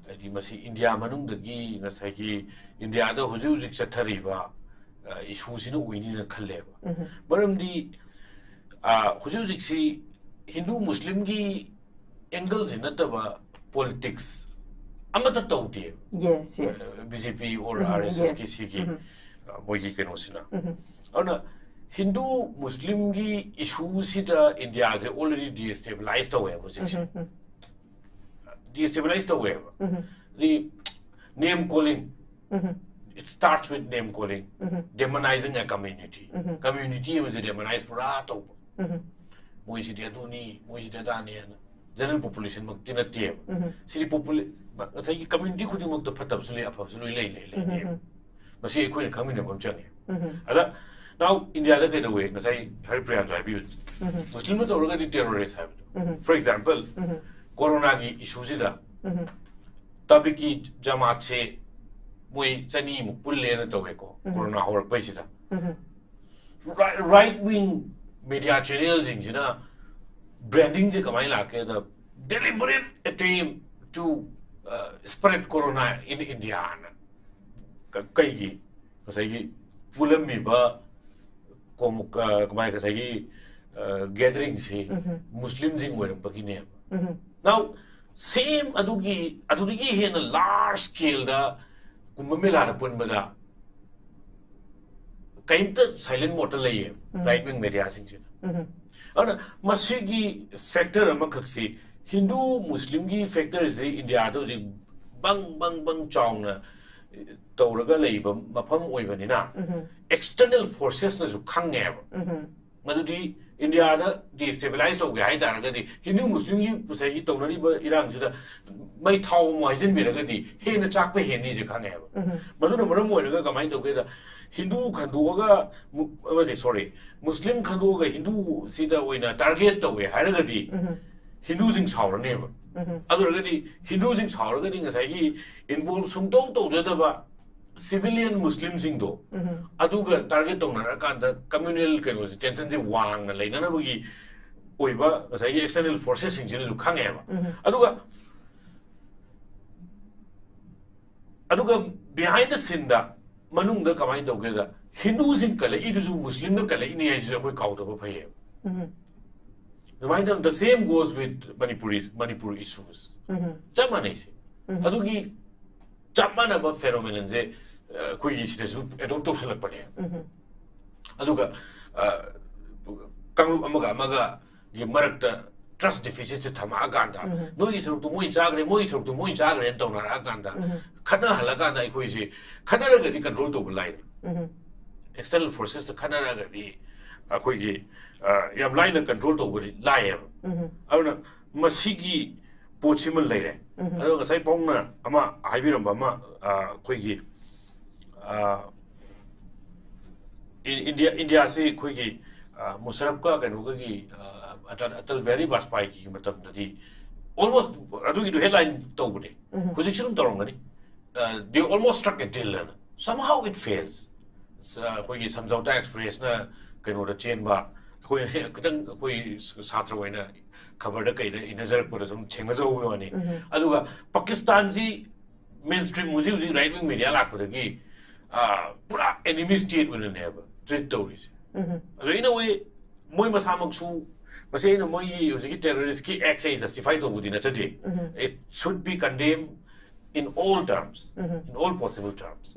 aidi masi India manung dagi ngasai gi India da hujik chathari ba issue sinu uini na khalle ba maramdi hujik si Hindu Muslim gi angles inataba politics amata tawti yes BJP or RSS ki sigi mogi keno sina ana Hindu Muslim gi issue sida India is already destabilized away destabilized away the name calling it starts with name calling demonizing a community community was demonized for ato moi sidi aduni moi sidi dani general population mak tinate sidi population sai community khudi mak to phatab suli afab suli le masi ekoi community bam changi ada now India da kai da way ngasai hari priyan jai bi Muslim to orga di terrorist have for example corona gi issue sida tabiki jamaat se moi chani mu pulle na to ko corona hor pai sida right wing media channels in jina branding je kamai la ke the deliberate attempt to spread corona in India kai gi sai gi fulam mi ba kom kamai ka sai gi gathering se Muslim jing wer pakine now same adugi hen a large scale da kumbamela da pun bada kainta silent motor lay right wing media sing ana masigi factor amakhasi Hindu Muslim gi factor is India to bang chawna tawraga leiba mafam oibanina external forces na ju khange madudi India da destabilize of gai daraga di Hindu Muslim gi pusai gi tawnari ba irang sida mai thau mai jin bi raga di he na chak pe he ni je khange maduna maram oiraga kamai tawge da Hindu khanduga sorry Muslim khanduga Hindu sida oina target tawe haraga di Hinduism Saurane. Other Hinduism Saurani as I involve some total civilian Muslims in do. Aduga target on the communal tensions in Wang and Lainanabugi Oiba as I external forces in Jiru Kangeva. Aduga behind the Sinda, Manunga Kamai together, Hindus in Kala, it is Muslim the Kala in the edge of a count of a payer. The same goes with Manipur issues. Jamanese. Adugi Japan about phenomenon, Kuis, a doctor Salapane. Aduga Kamu Amaga, the Marakta trust deficits at Tamaganda. No is to Moin Zagre, Mois to Moin Zagre and Donor Aganda. Kana Halaganda, Equisi, Canada get control to line. External forces, the Canada, the Aquigi, Yam line and control over it, Liam. I don't know, Masigi Pochimal later. I don't say Pongna, Ama, Ibiram Mama, Quigi. In India, say Quigi, Musarabka and Ugagi, at very vast pike, almost, I do you headline Tobody, who's extreme Torongani. They almost struck a deal. Somehow it fails. When you some sort of express, can order chain bar, when Satra in a covered a kite in a Zerpurism, Chambers over on it. Aduga, Pakistan's mainstream music, right wing media, like with a gay, put up enemy state with a neighbor, treat Tories. In a way, Moy Masamaksu, but saying a Moy terrorist acts is justified within a day. It should be condemned in all terms, in all possible terms.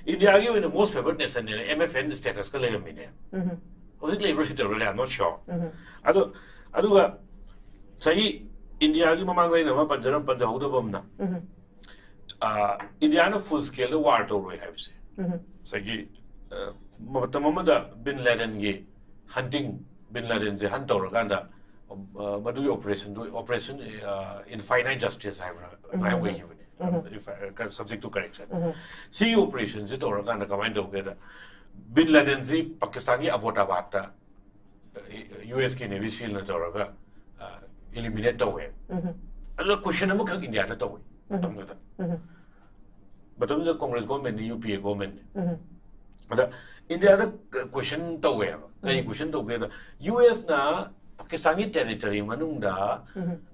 India, in the most favored nation, MFN status, was it liberated? I'm not sure. Aduga, say India, Mamanga, Panjaram, Panjahoda Indiana full scale war to have. Say, Mamada Bin Laden hunting Bin Laden, the hunter, Ganda, Madu operation in finite justice. I'm if subject to correction. See operations, it or Ganda command together. Bin Laden, Pakistani Abbottabad, US Navy SEAL Naturaga, eliminate the way. And the question of India at all. But the Congress government, the UPA government. India other question to where? Question together. US na Pakistani territory Manunda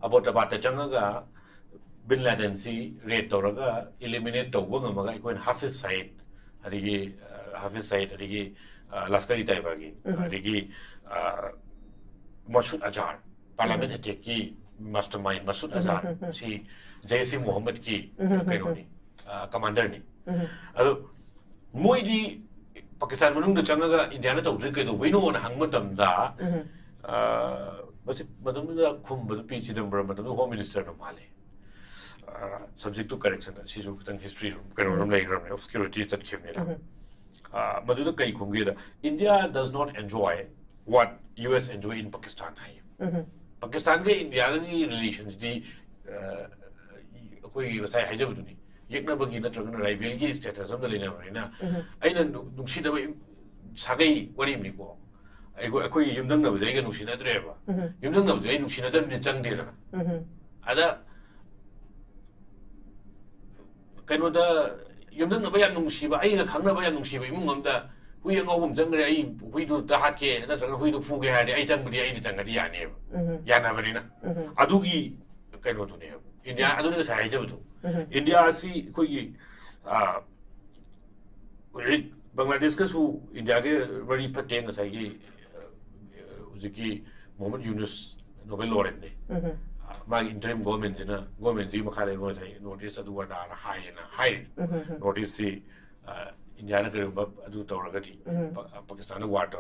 about Changa Bin Laden si rate Toraga, eliminate the Wangamaga, when half his side, half his side, Laskari Taibagi, Masud Azhar, Parliament attack mastermind Masud Azhar, si Jaysi Muhammad ki, commander ni. Moidi Pakistan Manung the Changa, Indiana to Rico, we know on Hangmatam da, Madame Kumba, the PC number, Madame Home Minister of Mali. Subject to correction, she's written history of security that came in. Maduda Kai Kumgira, India does not enjoy what US enjoy in Pakistan. Pakistan India relations, the HIJAM. Yaknabagi Natragan Raibelgi status of the Lina Marina. I don't see the way Sagai, what do you mean? I go you don't know the Nushina driver. You don't know the Nushina Jandira. Ada Kanoda, you don't know by Nushiba, I can't know by Nushiba, Munda, we are no Jangri, we do the Hake, that's we do Fuga, I jump the Jangadian, Yanavarina. Adugi Kanotu. India, I don't know the size of India, see, Kuyi Bangladesh, who India very pertain as I Uziki, Mohammed Yunus, Nobel laureate. My interim government in a government, Zimakale was a notice at what are high and high. Notice the Indiana Adu Toragati, Pakistan water,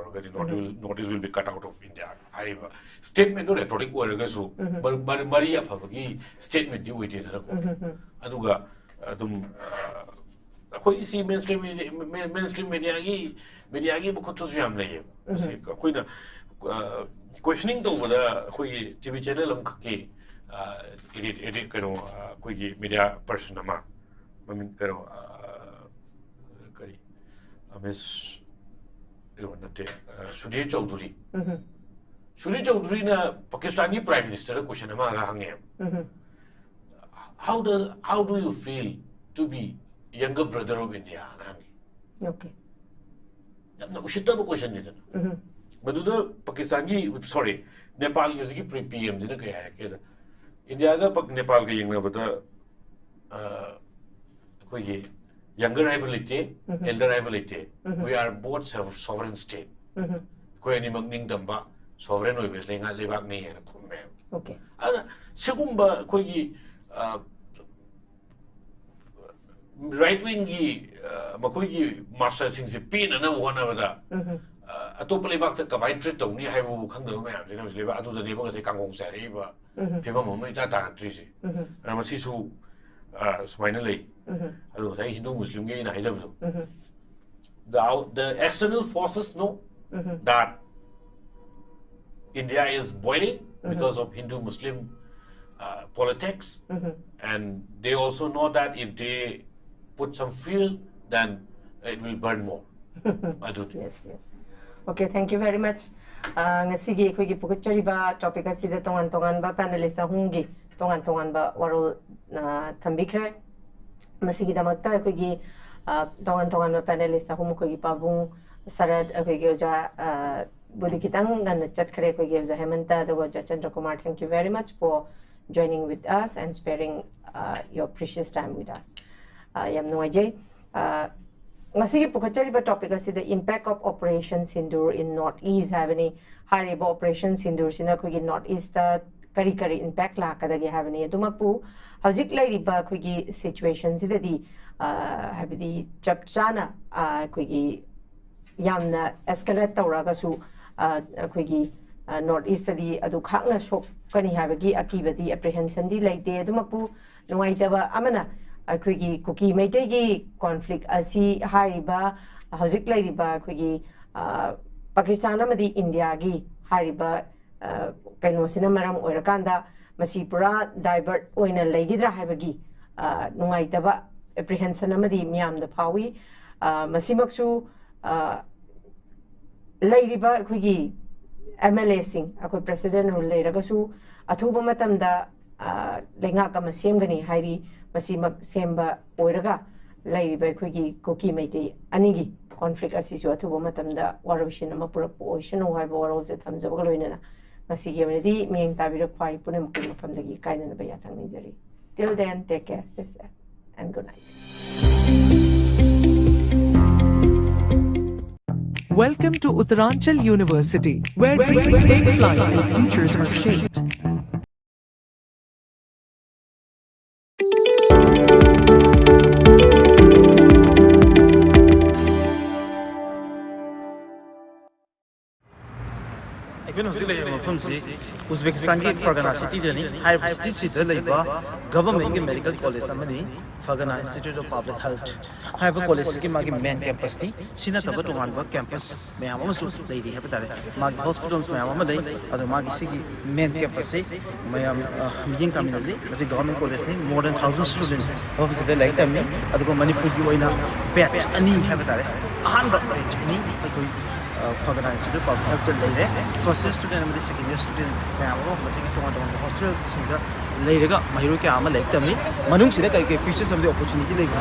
notice will be cut out of India. I statement or rhetoric were but Maria Pavagi statement you it is Aduga Adum. You see mainstream media, Bukutusiam name. Questioning the TV channel edit media person ama Miss Sudhir Chaudhary Shuri Chaudhary na Pakistani Prime Minister question ama aga hange. How do you feel to be younger brother of India? Okay. Na ushita ba question ni dana. Maduda Pakistani sorry Nepal ki PM dina kaya hai ke India ga Nepal ga yengna bada koi younger ability, elder ability. We are both sovereign state. Koi ni NINGOMBA sovereign oi bes lenga lebak ni na khumme. Okay. Ana segumba koi right wing gi makoi gi master sing se pin na wana bada atop lebak ta kamai treat tong ni hai bu khang de ma ya ni lebak atu da ni ba se kangong sa ri ba pheba mo mai ta ta tri se ana ma si su sumaina lei alo sai Hindu Muslim ge na hai jab the external forces know that India is boiling because of Hindu Muslim politics, and they also know that if they put some fuel, then it will burn more. Yes. Okay, thank you very much. Ngasigi ko gi pukachari ba topic asi da tongan ba panelist hungi tongan ba warol na thambikre masigi da matta ko gi tongan ba panelist humu ko gi pabung SARAT ko gi ja budi kitang gan chat khare ko gi ja HEMANTA da CHANDRA KUMAR, thank you very much for joining with us and sparing your precious time with us. Yam noije ngasigi pukachari ba topic asi the impact of Operation Sindoor in Northeast havani hariba Operation Sindoor sina ko gi Northeast kari impact la kadagi havani adumapu hojik lairiba ko gi situation sidadi habidi chapchana ko gi yamna escalate tawraga su ko gi Northeast di adu khangna shok kani habagi akibadi apprehension di laite adumapu nuaitaba amana akhigi kuki Meitei gi conflict asi hariba hojik lairiba akhigi Pakistan amadi India gi hariba kaino sina maram oirakanda masi pura divert oina legidra habagi nuaitaba apprehension amadi miyam da phawi masimaksu lairiba akhigi MLA sing akoi president ru leiragasu athuba matamda lenga ka masemgani hairi masimak semba oiraga lairiba akhigi koki Meitei anigi conflict asisu athuba matamda warawshin ama purapu oishanu haiba warol je thamjaba loinana ngasi gemedi miyeng tabira khwai punam ku mafamdagi kainana ba yathang nijari. Till then, take care, stay safe, and good night. Welcome to Uttaranchal University, where dreams take flight and futures are shaped. Uzbekistan ki Fargana city dani high city city laiba government medical college amani Fargana Institute of Public Health haiba college ki magi main campus ti sina taba tonganba campus mayam amasu leiri haba tare magi hospitals mayam ama dai adu magi sigi main campus se mayam mijing kaminaji masi government college ni more than 1000 students office de like time ni adu ko Manipur ki oina batch ani haba tare ahan ba batch ani akoi Fargana Institute of Public Health leire first year student amadi second year student mayam ro masi ki tongan hostel singa leiraga mahiru ke ama like time ni manung sida kai ke features amadi opportunity like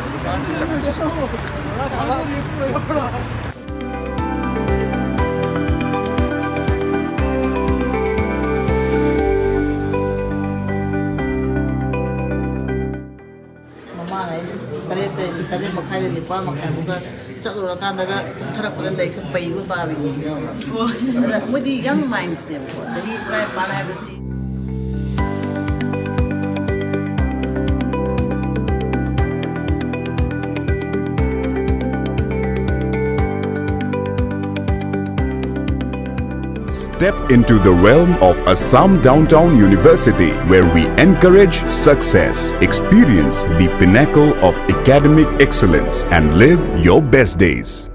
tadi makai di lupa makai buka cak orang kan daga cara kulen dari sampai ibu babi ni. Mudi young minds ni, jadi try panai besi. Step into the realm of Assam Downtown University, where we encourage success, experience the pinnacle of academic excellence, and live your best days.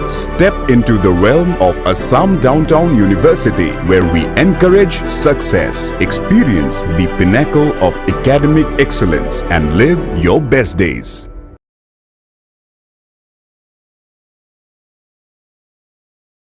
Step into the realm of Assam Downtown University, where we encourage success, experience the pinnacle of academic excellence, and live your best days.